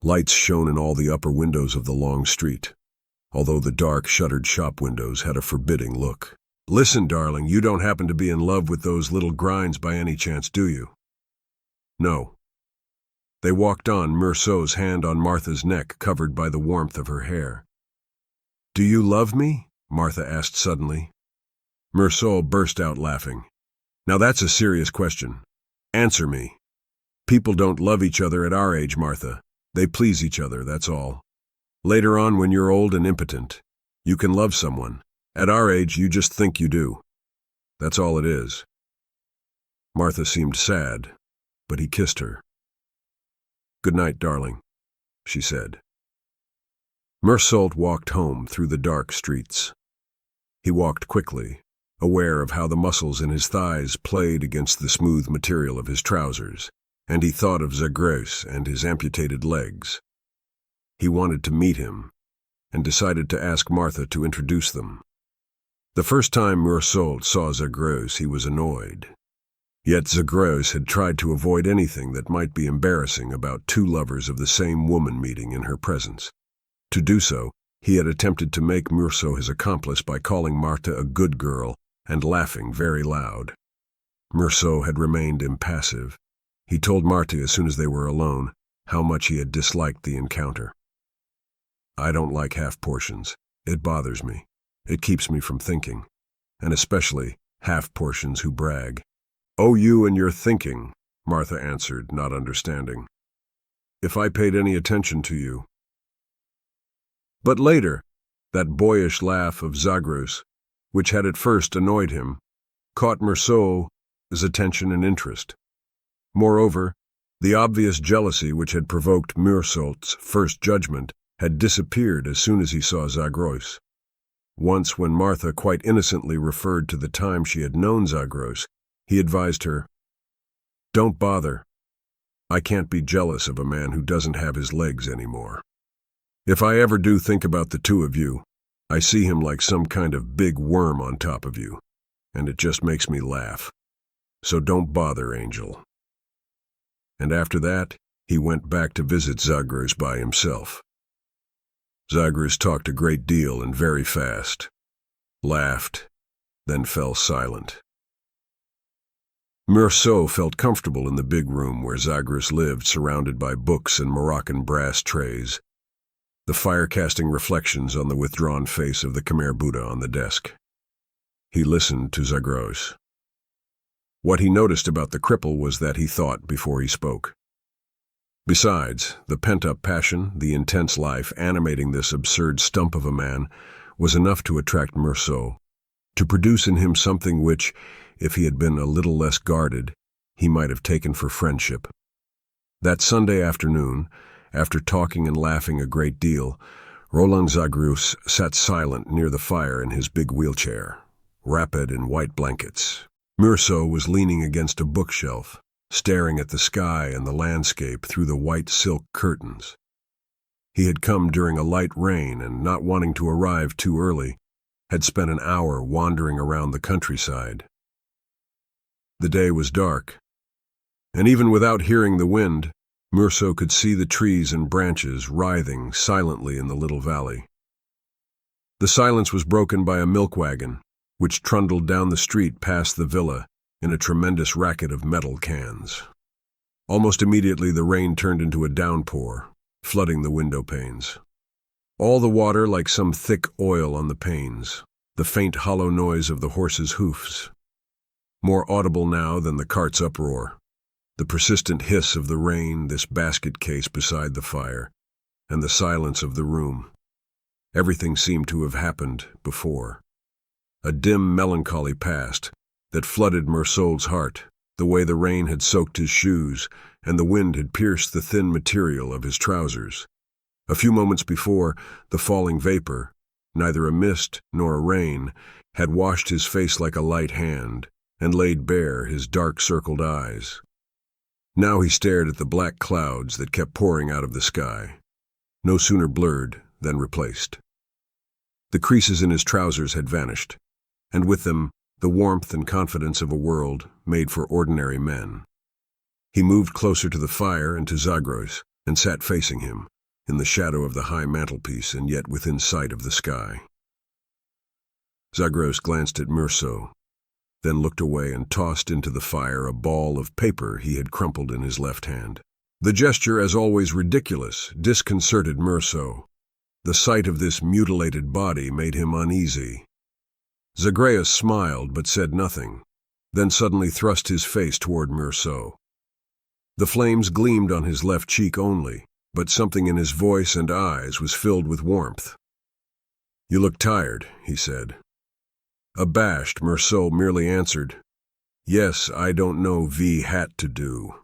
[SPEAKER 1] Lights shone in all the upper windows of the long street, although the dark, shuttered shop windows had a forbidding look. "Listen, darling, you don't happen to be in love with those little grinds by any chance, do you?" "No." They walked on, Meursault's hand on Martha's neck covered by the warmth of her hair. "Do you love me?" Martha asked suddenly. Meursault burst out laughing. "Now that's a serious question. Answer me." "People don't love each other at our age, Martha. They please each other, that's all. Later on, when you're old and impotent, you can love someone. At our age, you just think you do. That's all it is." Martha seemed sad, but he kissed her. "Good night, darling," she said. Meursault walked home through the dark streets. He walked quickly, aware of how the muscles in his thighs played against the smooth material of his trousers, and he thought of Zagros and his amputated legs. He wanted to meet him, and decided to ask Martha to introduce them. The first time Meursault saw Zagreus, he was annoyed. Yet Zagreus had tried to avoid anything that might be embarrassing about two lovers of the same woman meeting in her presence. To do so, he had attempted to make Meursault his accomplice by calling Martha a good girl and laughing very loud. Meursault had remained impassive. He told Martha as soon as they were alone how much he had disliked the encounter. "I don't like half portions. It bothers me. It keeps me from thinking, and especially half portions who brag." "Oh, you and your thinking," Martha answered, not understanding. "If I paid any attention to you." But later, that boyish laugh of Zagreus, which had at first annoyed him, caught Meursault's attention and interest. Moreover, the obvious jealousy which had provoked Meursault's first judgment had disappeared as soon as he saw Zagreus. Once, when Martha quite innocently referred to the time she had known Zagreus, he advised her, "Don't bother. I can't be jealous of a man who doesn't have his legs anymore. If I ever do think about the two of you, I see him like some kind of big worm on top of you, and it just makes me laugh. So don't bother, Angel." And after that, he went back to visit Zagreus by himself. Zagreus talked a great deal and very fast, laughed, then fell silent. Meursault felt comfortable in the big room where Zagreus lived, surrounded by books and Moroccan brass trays, the fire-casting reflections on the withdrawn face of the Khmer Buddha on the desk. He listened to Zagreus. What he noticed about the cripple was that he thought before he spoke. Besides, the pent-up passion, the intense life animating this absurd stump of a man, was enough to attract Meursault, to produce in him something which, if he had been a little less guarded, he might have taken for friendship. That Sunday afternoon, after talking and laughing a great deal, Roland Zagreus sat silent near the fire in his big wheelchair, wrapped in white blankets. Meursault was leaning against a bookshelf, staring at the sky and the landscape through the white silk curtains. He had come during a light rain and, not wanting to arrive too early, had spent an hour wandering around the countryside. The day was dark, and even without hearing the wind, Meursault could see the trees and branches writhing silently in the little valley. The silence was broken by a milk wagon, which trundled down the street past the villa in a tremendous racket of metal cans. Almost immediately the rain turned into a downpour, flooding the window panes. All the water like some thick oil on the panes, the faint hollow noise of the horses' hoofs, more audible now than the cart's uproar, the persistent hiss of the rain, this basket case beside the fire, and the silence of the room. Everything seemed to have happened before. A dim melancholy passed that flooded Meursault's heart, the way the rain had soaked his shoes and the wind had pierced the thin material of his trousers. A few moments before, the falling vapor, neither a mist nor a rain, had washed his face like a light hand and laid bare his dark-circled eyes. Now he stared at the black clouds that kept pouring out of the sky, no sooner blurred than replaced. The creases in his trousers had vanished, and with them the warmth and confidence of a world made for ordinary men. He moved closer to the fire and to Zagreus, and sat facing him, in the shadow of the high mantelpiece and yet within sight of the sky. Zagreus glanced at Meursault, then looked away and tossed into the fire a ball of paper he had crumpled in his left hand. The gesture, as always ridiculous, disconcerted Meursault. The sight of this mutilated body made him uneasy. Zagreus smiled but said nothing, then suddenly thrust his face toward Meursault. The flames gleamed on his left cheek only, but something in his voice and eyes was filled with warmth. "You look tired," he said. Abashed, Meursault merely answered, "Yes, I don't know hat to do,"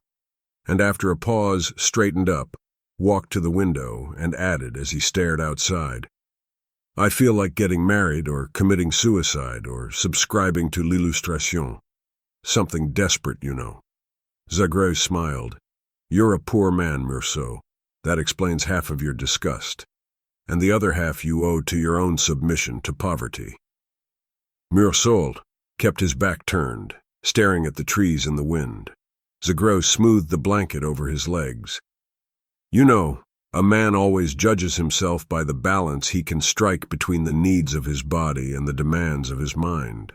[SPEAKER 1] and after a pause straightened up, walked to the window, and added as he stared outside, "I feel like getting married or committing suicide or subscribing to l'illustration. Something desperate, you know." Zagreus smiled. "You're a poor man, Meursault. That explains half of your disgust, and the other half you owe to your own submission to poverty. Rieux kept his back turned, staring at the trees and the wind. Zagros smoothed the blanket over his legs. You know, a man always judges himself by the balance he can strike between the needs of his body and the demands of his mind.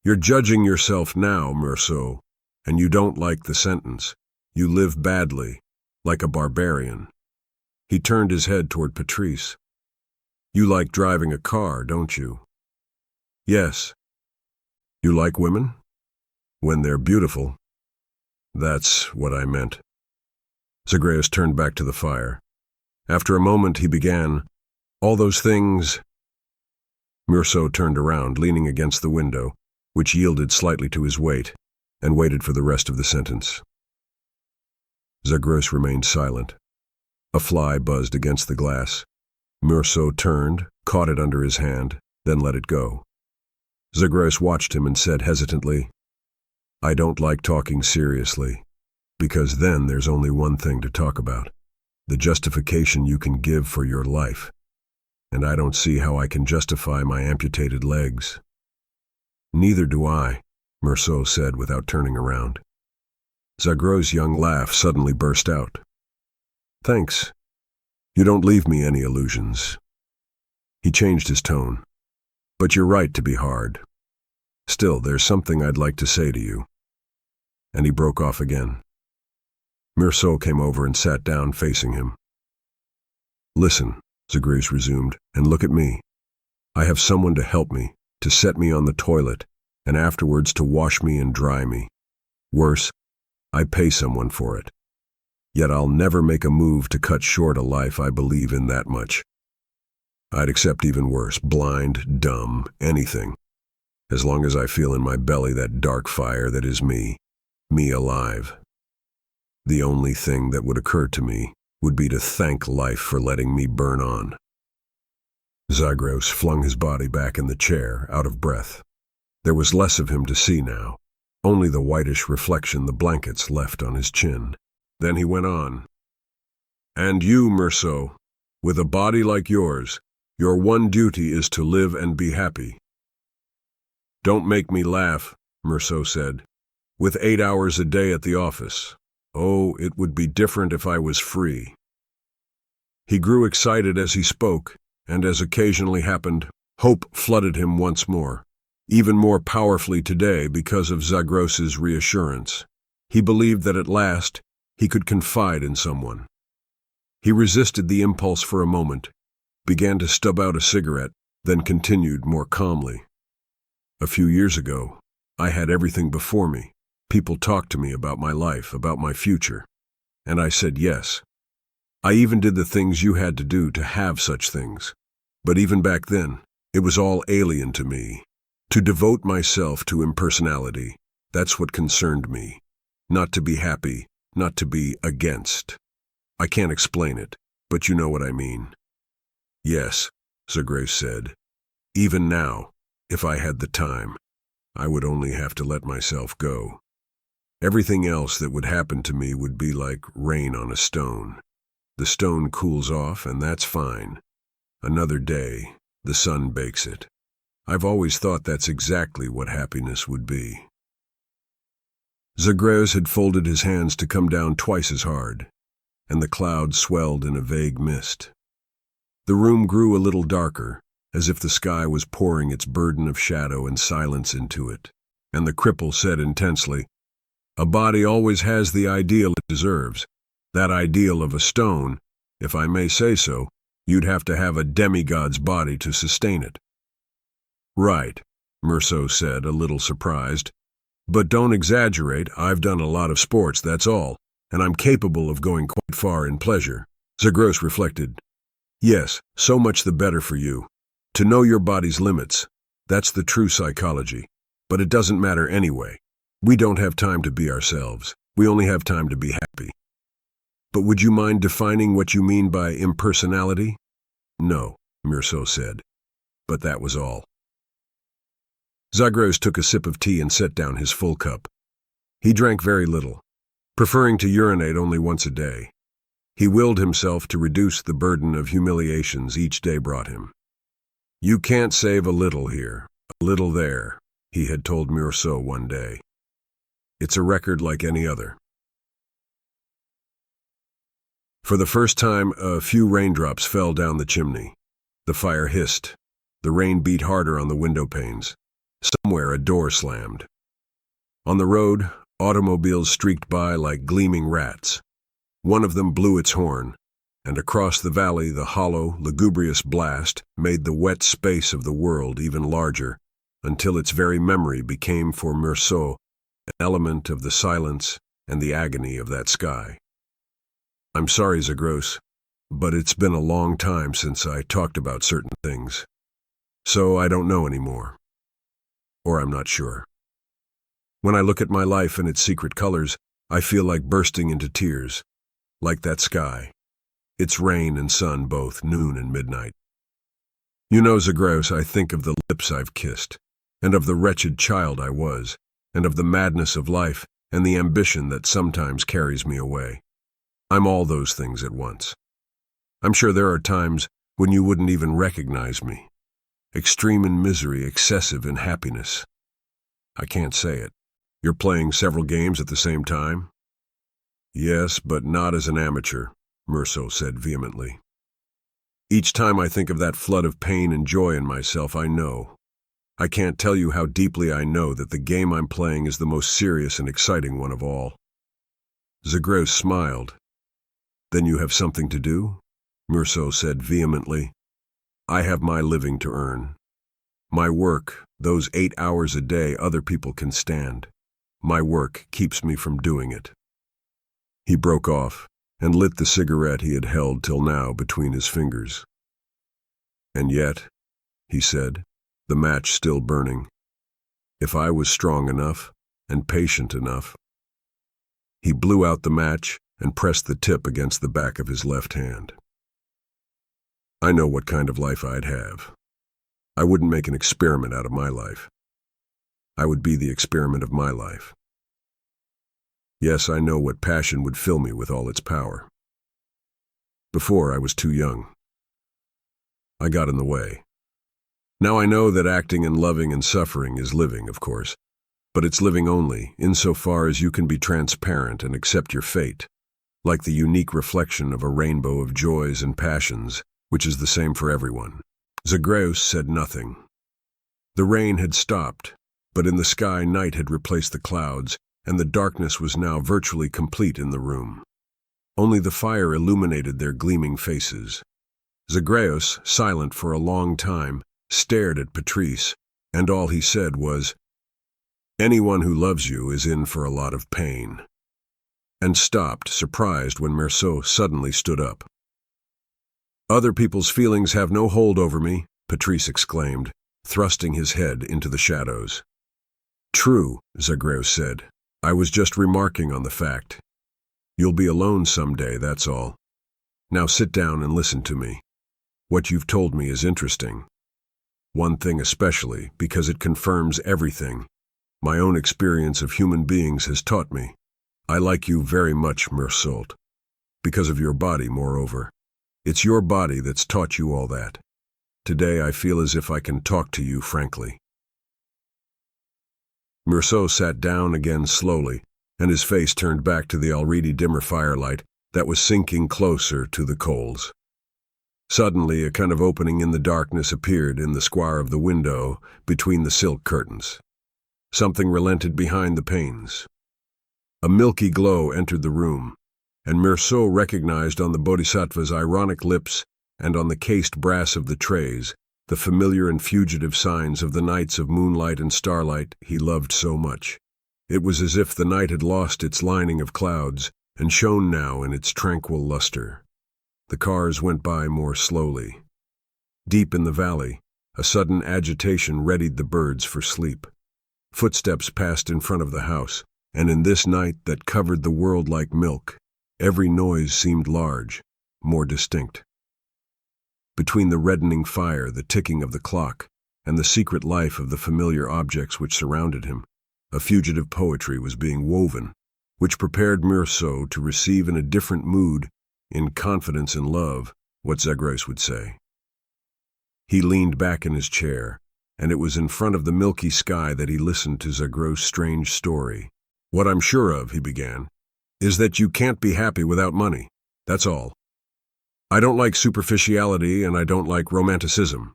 [SPEAKER 1] You're judging yourself now, Rieux, and you don't like the sentence. You live badly, like a barbarian. He turned his head toward Patrice. You like driving a car, don't you? Yes. You like women? When they're beautiful. That's what I meant. Zagreus turned back to the fire. After a moment he began, all those things. Rieux turned around, leaning against the window, which yielded slightly to his weight, and waited for the rest of the sentence. Zagreus remained silent. A fly buzzed against the glass. Rieux turned, caught it under his hand, then let it go. Zagreus watched him and said hesitantly, I don't like talking seriously, because then there's only one thing to talk about, the justification you can give for your life, and I don't see how I can justify my amputated legs. Neither do I, Rieux said without turning around. Zagreus' young laugh suddenly burst out. Thanks. You don't leave me any illusions. He changed his tone. But you're right to be hard. Still, there's something I'd like to say to you. And he broke off again. Rieux came over and sat down facing him. Listen, Zagreus resumed, and look at me. I have someone to help me, to set me on the toilet, and afterwards to wash me and dry me. Worse, I pay someone for it. Yet I'll never make a move to cut short a life I believe in that much. I'd accept even worse, blind, dumb, anything, as long as I feel in my belly that dark fire that is me alive. The only thing that would occur to me would be to thank life for letting me burn on. Zagreus flung his body back in the chair, out of breath. There was less of him to see now, only the whitish reflection the blankets left on his chin. Then he went on. And you, Rieux, with a body like yours, your one duty is to live and be happy. Don't make me laugh, Rieux said. With 8 hours a day at the office. Oh, it would be different if I was free. He grew excited as he spoke, and as occasionally happened, hope flooded him once more, even more powerfully today because of Zagreus's reassurance. He believed that at last he could confide in someone. He resisted the impulse for a moment, began to stub out a cigarette, then continued more calmly. A few years ago, I had everything before me. People talked to me about my life, about my future, and I said yes. I even did the things you had to do to have such things. But even back then, it was all alien to me. To devote myself to impersonality, that's what concerned me. Not to be happy, not to be against. I can't explain it, but you know what I mean. Yes, Zagreus said. Even now, if I had the time, I would only have to let myself go. Everything else that would happen to me would be like rain on a stone. The stone cools off, and that's fine. Another day, the sun bakes it. I've always thought that's exactly what happiness would be. Zagreus had folded his hands to come down twice as hard, and the clouds swelled in a vague mist. The room grew a little darker, as if the sky was pouring its burden of shadow and silence into it, and the cripple said intensely, A body always has the ideal it deserves. That ideal of a stone, if I may say so, you'd have to have a demigod's body to sustain it. Right, Rieux said, a little surprised. But don't exaggerate, I've done a lot of sports, that's all, and I'm capable of going quite far in pleasure. Zagreus reflected. Yes, so much the better for you. To know your body's limits, that's the true psychology. But it doesn't matter anyway. We don't have time to be ourselves. We only have time to be happy. But would you mind defining what you mean by impersonality? No, Rieux said. But that was all. Zagreus took a sip of tea and set down his full cup. He drank very little, preferring to urinate only once a day. He willed himself to reduce the burden of humiliations each day brought him. "You can't save a little here, a little there," he had told Rieux one day. "It's a record like any other." For the first time, a few raindrops fell down the chimney. The fire hissed. The rain beat harder on the window panes. Somewhere a door slammed. On the road, automobiles streaked by like gleaming rats. One of them blew its horn, and across the valley the hollow, lugubrious blast made the wet space of the world even larger, until its very memory became for Rieux an element of the silence and the agony of that sky. "I'm sorry, Zagros, but it's been a long time since I talked about certain things. So I don't know anymore. Or I'm not sure. When I look at my life and its secret colors, I feel like bursting into tears, like that sky. It's rain and sun both, noon and midnight. You know, Zagros, I think of the lips I've kissed, and of the wretched child I was, and of the madness of life and the ambition that sometimes carries me away. I'm all those things at once. I'm sure there are times when you wouldn't even recognize me. Extreme in misery, excessive in happiness. I can't say it. You're playing several games at the same time?" "Yes, but not as an amateur," Rieux said vehemently. "Each time I think of that flood of pain and joy in myself, I know. I can't tell you how deeply I know that the game I'm playing is the most serious and exciting one of all." Zagros smiled. "Then you have something to do?" Rieux said vehemently. "I have my living to earn. My work, those 8 hours a day other people can stand. My work keeps me from doing it." He broke off and lit the cigarette he had held till now between his fingers. "And yet," he said, the match still burning, "if I was strong enough and patient enough." He blew out the match and pressed the tip against the back of his left hand. "I know what kind of life I'd have. I wouldn't make an experiment out of my life. I would be the experiment of my life. Yes, I know what passion would fill me with all its power. Before, I was too young. I got in the way. Now I know that acting and loving and suffering is living, of course, but it's living only insofar as you can be transparent and accept your fate, like the unique reflection of a rainbow of joys and passions, which is the same for everyone." Zagros said nothing. The rain had stopped, but in the sky night had replaced the clouds, and the darkness was now virtually complete in the room. Only the fire illuminated their gleaming faces. Zagros, silent for a long time, stared at Patrice, and all he said was, "Anyone who loves you is in for a lot of pain," and stopped, surprised when Rieux suddenly stood up. "Other people's feelings have no hold over me," Patrice exclaimed, thrusting his head into the shadows. "True," Zagros said. "I was just remarking on the fact. You'll be alone someday, that's all. Now sit down and listen to me. What you've told me is interesting. One thing especially, because it confirms everything my own experience of human beings has taught me. I like you very much, Rieux. Because of your body, moreover. It's your body that's taught you all that. Today I feel as if I can talk to you frankly." Rieux sat down again slowly, and his face turned back to the already dimmer firelight that was sinking closer to the coals. Suddenly, a kind of opening in the darkness appeared in the square of the window between the silk curtains. Something relented behind the panes. A milky glow entered the room, and Rieux recognized on the bodhisattva's ironic lips and on the cased brass of the trays the familiar and fugitive signs of the nights of moonlight and starlight he loved so much. It was as if the night had lost its lining of clouds and shone now in its tranquil luster. The cars went by more slowly. Deep in the valley, a sudden agitation readied the birds for sleep. Footsteps passed in front of the house, and in this night that covered the world like milk, every noise seemed large, more distinct. Between the reddening fire, the ticking of the clock, and the secret life of the familiar objects which surrounded him, a fugitive poetry was being woven, which prepared Rieux to receive in a different mood in confidence and love, what Zagreus would say. He leaned back in his chair, and it was in front of the milky sky that he listened to Zagreus' strange story. "What I'm sure of," he began, "is that you can't be happy without money. That's all. I don't like superficiality and I don't like romanticism.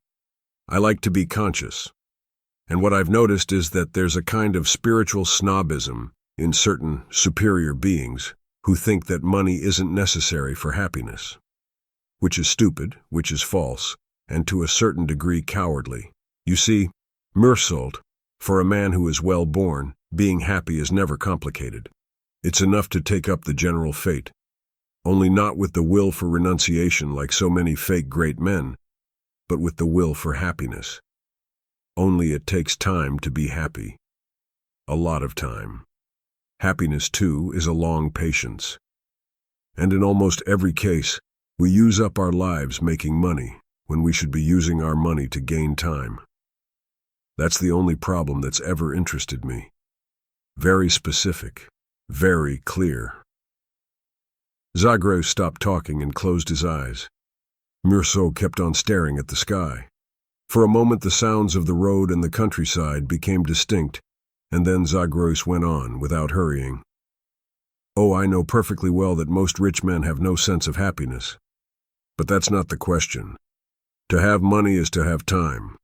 [SPEAKER 1] I like to be conscious. And what I've noticed is that there's a kind of spiritual snobism in certain superior beings who think that money isn't necessary for happiness, which is stupid, which is false, and to a certain degree cowardly. You see, Meursault, for a man who is well born, being happy is never complicated. It's enough to take up the general fate, only not with the will for renunciation like so many fake great men, but with the will for happiness. Only it takes time to be happy. A lot of time. Happiness, too, is a long patience. And in almost every case, we use up our lives making money when we should be using our money to gain time. That's the only problem that's ever interested me. Very specific, very clear." Zagreus stopped talking and closed his eyes. Meursault kept on staring at the sky. For a moment the sounds of the road and the countryside became distinct, and then Zagreus went on, without hurrying. "Oh, I know perfectly well that most rich men have no sense of happiness. But that's not the question. To have money is to have time.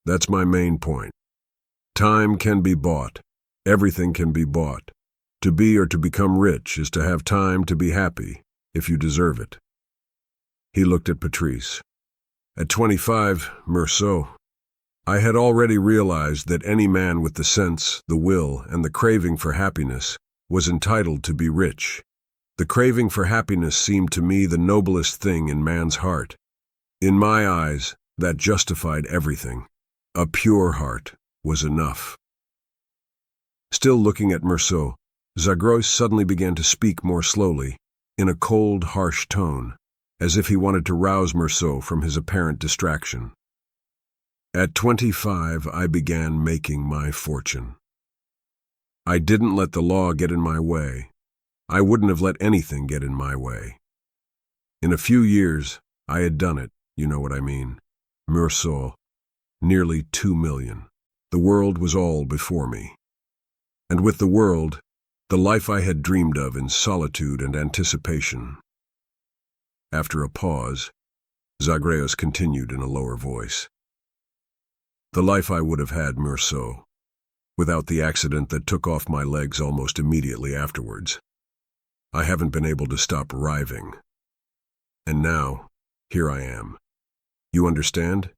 [SPEAKER 1] That's my main point. Time can be bought. Everything can be bought. To be or to become rich is to have time to be happy, if you deserve it." He looked at Patrice. "At 25, Meursault, I had already realized that any man with the sense, the will, and the craving for happiness was entitled to be rich. The craving for happiness seemed to me the noblest thing in man's heart. In my eyes, that justified everything. A pure heart was enough." Still looking at Meursault, Zagreus suddenly began to speak more slowly, in a cold, harsh tone, as if he wanted to rouse Meursault from his apparent distraction. "At 25, I began making my fortune. I didn't let the law get in my way. I wouldn't have let anything get in my way. In a few years, I had done it, you know what I mean. Meursault, nearly 2 million. The world was all before me. And with the world, the life I had dreamed of in solitude and anticipation." After a pause, Zagreus continued in a lower voice. "The life I would have had, Meursault, without the accident that took off my legs almost immediately afterwards. I haven't been able to stop writhing. And now, here I am. You understand?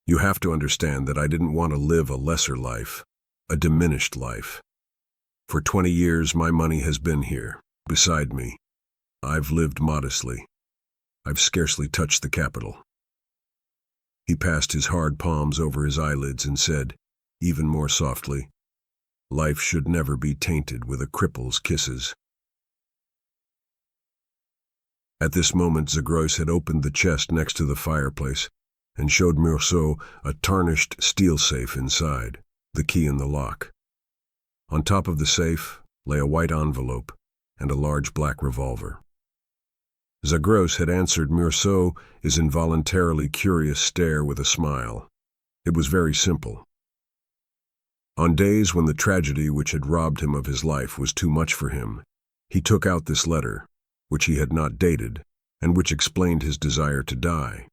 [SPEAKER 1] You have to understand that I didn't want to live a lesser life, a diminished life. For 20 years my money has been here, beside me. I've lived modestly. I've scarcely touched the capital." He passed his hard palms over his eyelids and said, even more softly, "Life should never be tainted with a cripple's kisses." At this moment Zagreus had opened the chest next to the fireplace and showed Meursault a tarnished steel safe inside, the key in the lock. On top of the safe lay a white envelope and a large black revolver. Zagreus had answered Meursault's involuntarily curious stare with a smile. It was very simple. On days when the tragedy which had robbed him of his life was too much for him, he took out this letter, which he had not dated, and which explained his desire to die.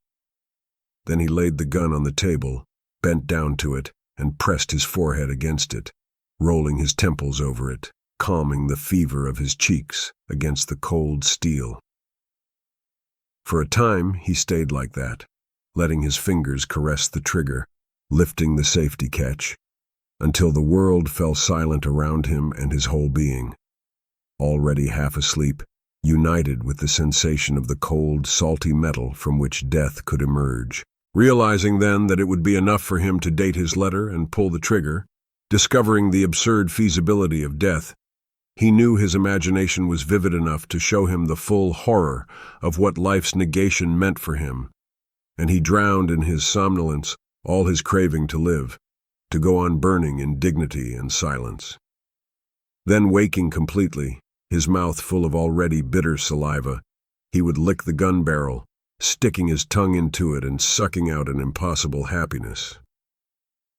[SPEAKER 1] Then he laid the gun on the table, bent down to it, and pressed his forehead against it, rolling his temples over it, calming the fever of his cheeks against the cold steel. For a time he stayed like that, letting his fingers caress the trigger, lifting the safety catch, until the world fell silent around him and his whole being. Already half asleep, united with the sensation of the cold, salty metal from which death could emerge. Realizing then that it would be enough for him to date his letter and pull the trigger, discovering the absurd feasibility of death, he knew his imagination was vivid enough to show him the full horror of what life's negation meant for him, and he drowned in his somnolence all his craving to live, to go on burning in dignity and silence. Then waking completely, his mouth full of already bitter saliva, He would lick the gun barrel, sticking his tongue into it and sucking out an impossible happiness.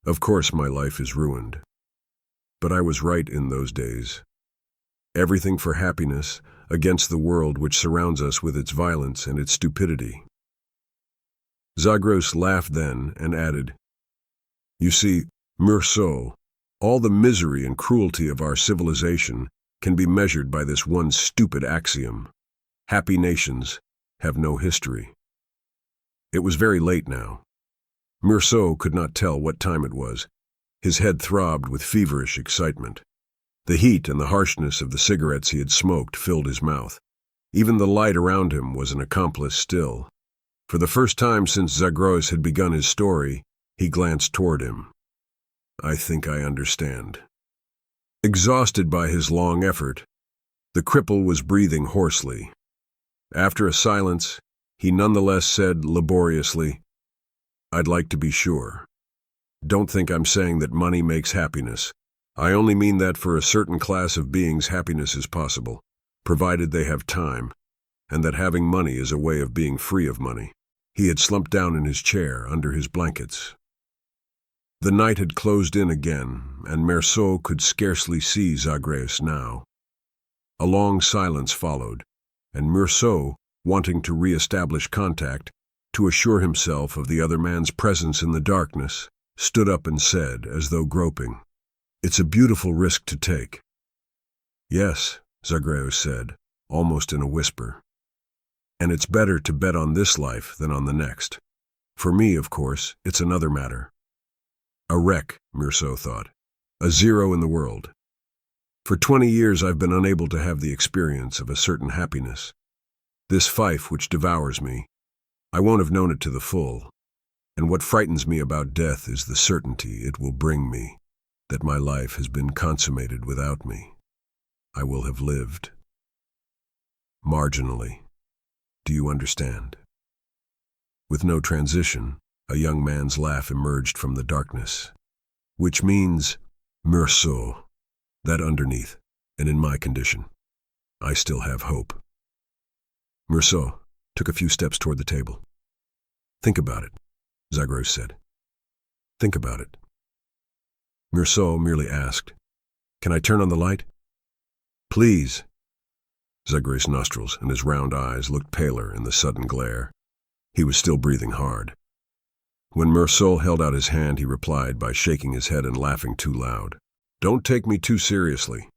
[SPEAKER 1] Of course my life is ruined. But I was right in those days. Everything for happiness against the world which surrounds us with its violence and its stupidity. Zagros laughed then and added, "You see, Meursault, all the misery and cruelty of our civilization can be measured by this one stupid axiom: happy nations have no history." It was very late now. Meursault could not tell what time it was. His head throbbed with feverish excitement. The heat and the harshness of the cigarettes he had smoked filled his mouth. Even the light around him was an accomplice still. For the first time since Zagros had begun his story, he glanced toward him. "I think I understand." Exhausted by his long effort, the cripple was breathing hoarsely. After a silence, he nonetheless said laboriously, "I'd like to be sure. Don't think I'm saying that money makes happiness. I only mean that for a certain class of beings happiness is possible, provided they have time, and that having money is a way of being free of money." He had slumped down in his chair under his blankets. The night had closed in again, and Meursault could scarcely see Zagros now. A long silence followed, and Meursault, wanting to re-establish contact, to assure himself of the other man's presence in the darkness, stood up and said, as though groping, "It's a beautiful risk to take." "Yes," Zagros said, almost in a whisper. "And it's better to bet on this life than on the next. For me, of course, it's another matter." A wreck, Meursault thought. A zero in the world. For 20 years I've been unable to have the experience of a certain happiness. This fife which devours me, I won't have known it to the full. And what frightens me about death is the certainty it will bring me, that my life has been consummated without me. I will have lived. Marginally. Do you understand? With no transition, a young man's laugh emerged from the darkness. "Which means, Meursault, that underneath, and in my condition, I still have hope." Meursault took a few steps toward the table. "Think about it," Zagros said. "Think about it." Meursault merely asked, "Can I turn on the light?" "Please." Zagros' nostrils and his round eyes looked paler in the sudden glare. He was still breathing hard. When Meursault held out his hand, he replied by shaking his head and laughing too loud. "Don't take me too seriously.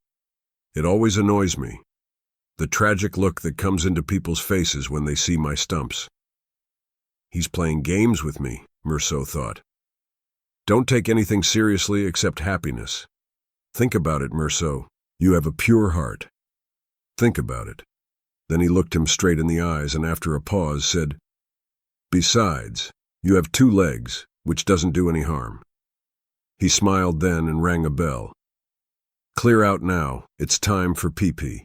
[SPEAKER 1] It always annoys me, the tragic look that comes into people's faces when they see my stumps." He's playing games with me, Meursault thought. "Don't take anything seriously except happiness. Think about it, Meursault. You have a pure heart. Think about it." Then he looked him straight in the eyes and after a pause said, "Besides, you have 2 legs, which doesn't do any harm." He smiled then and rang a bell. "Clear out now, it's time for pee-pee."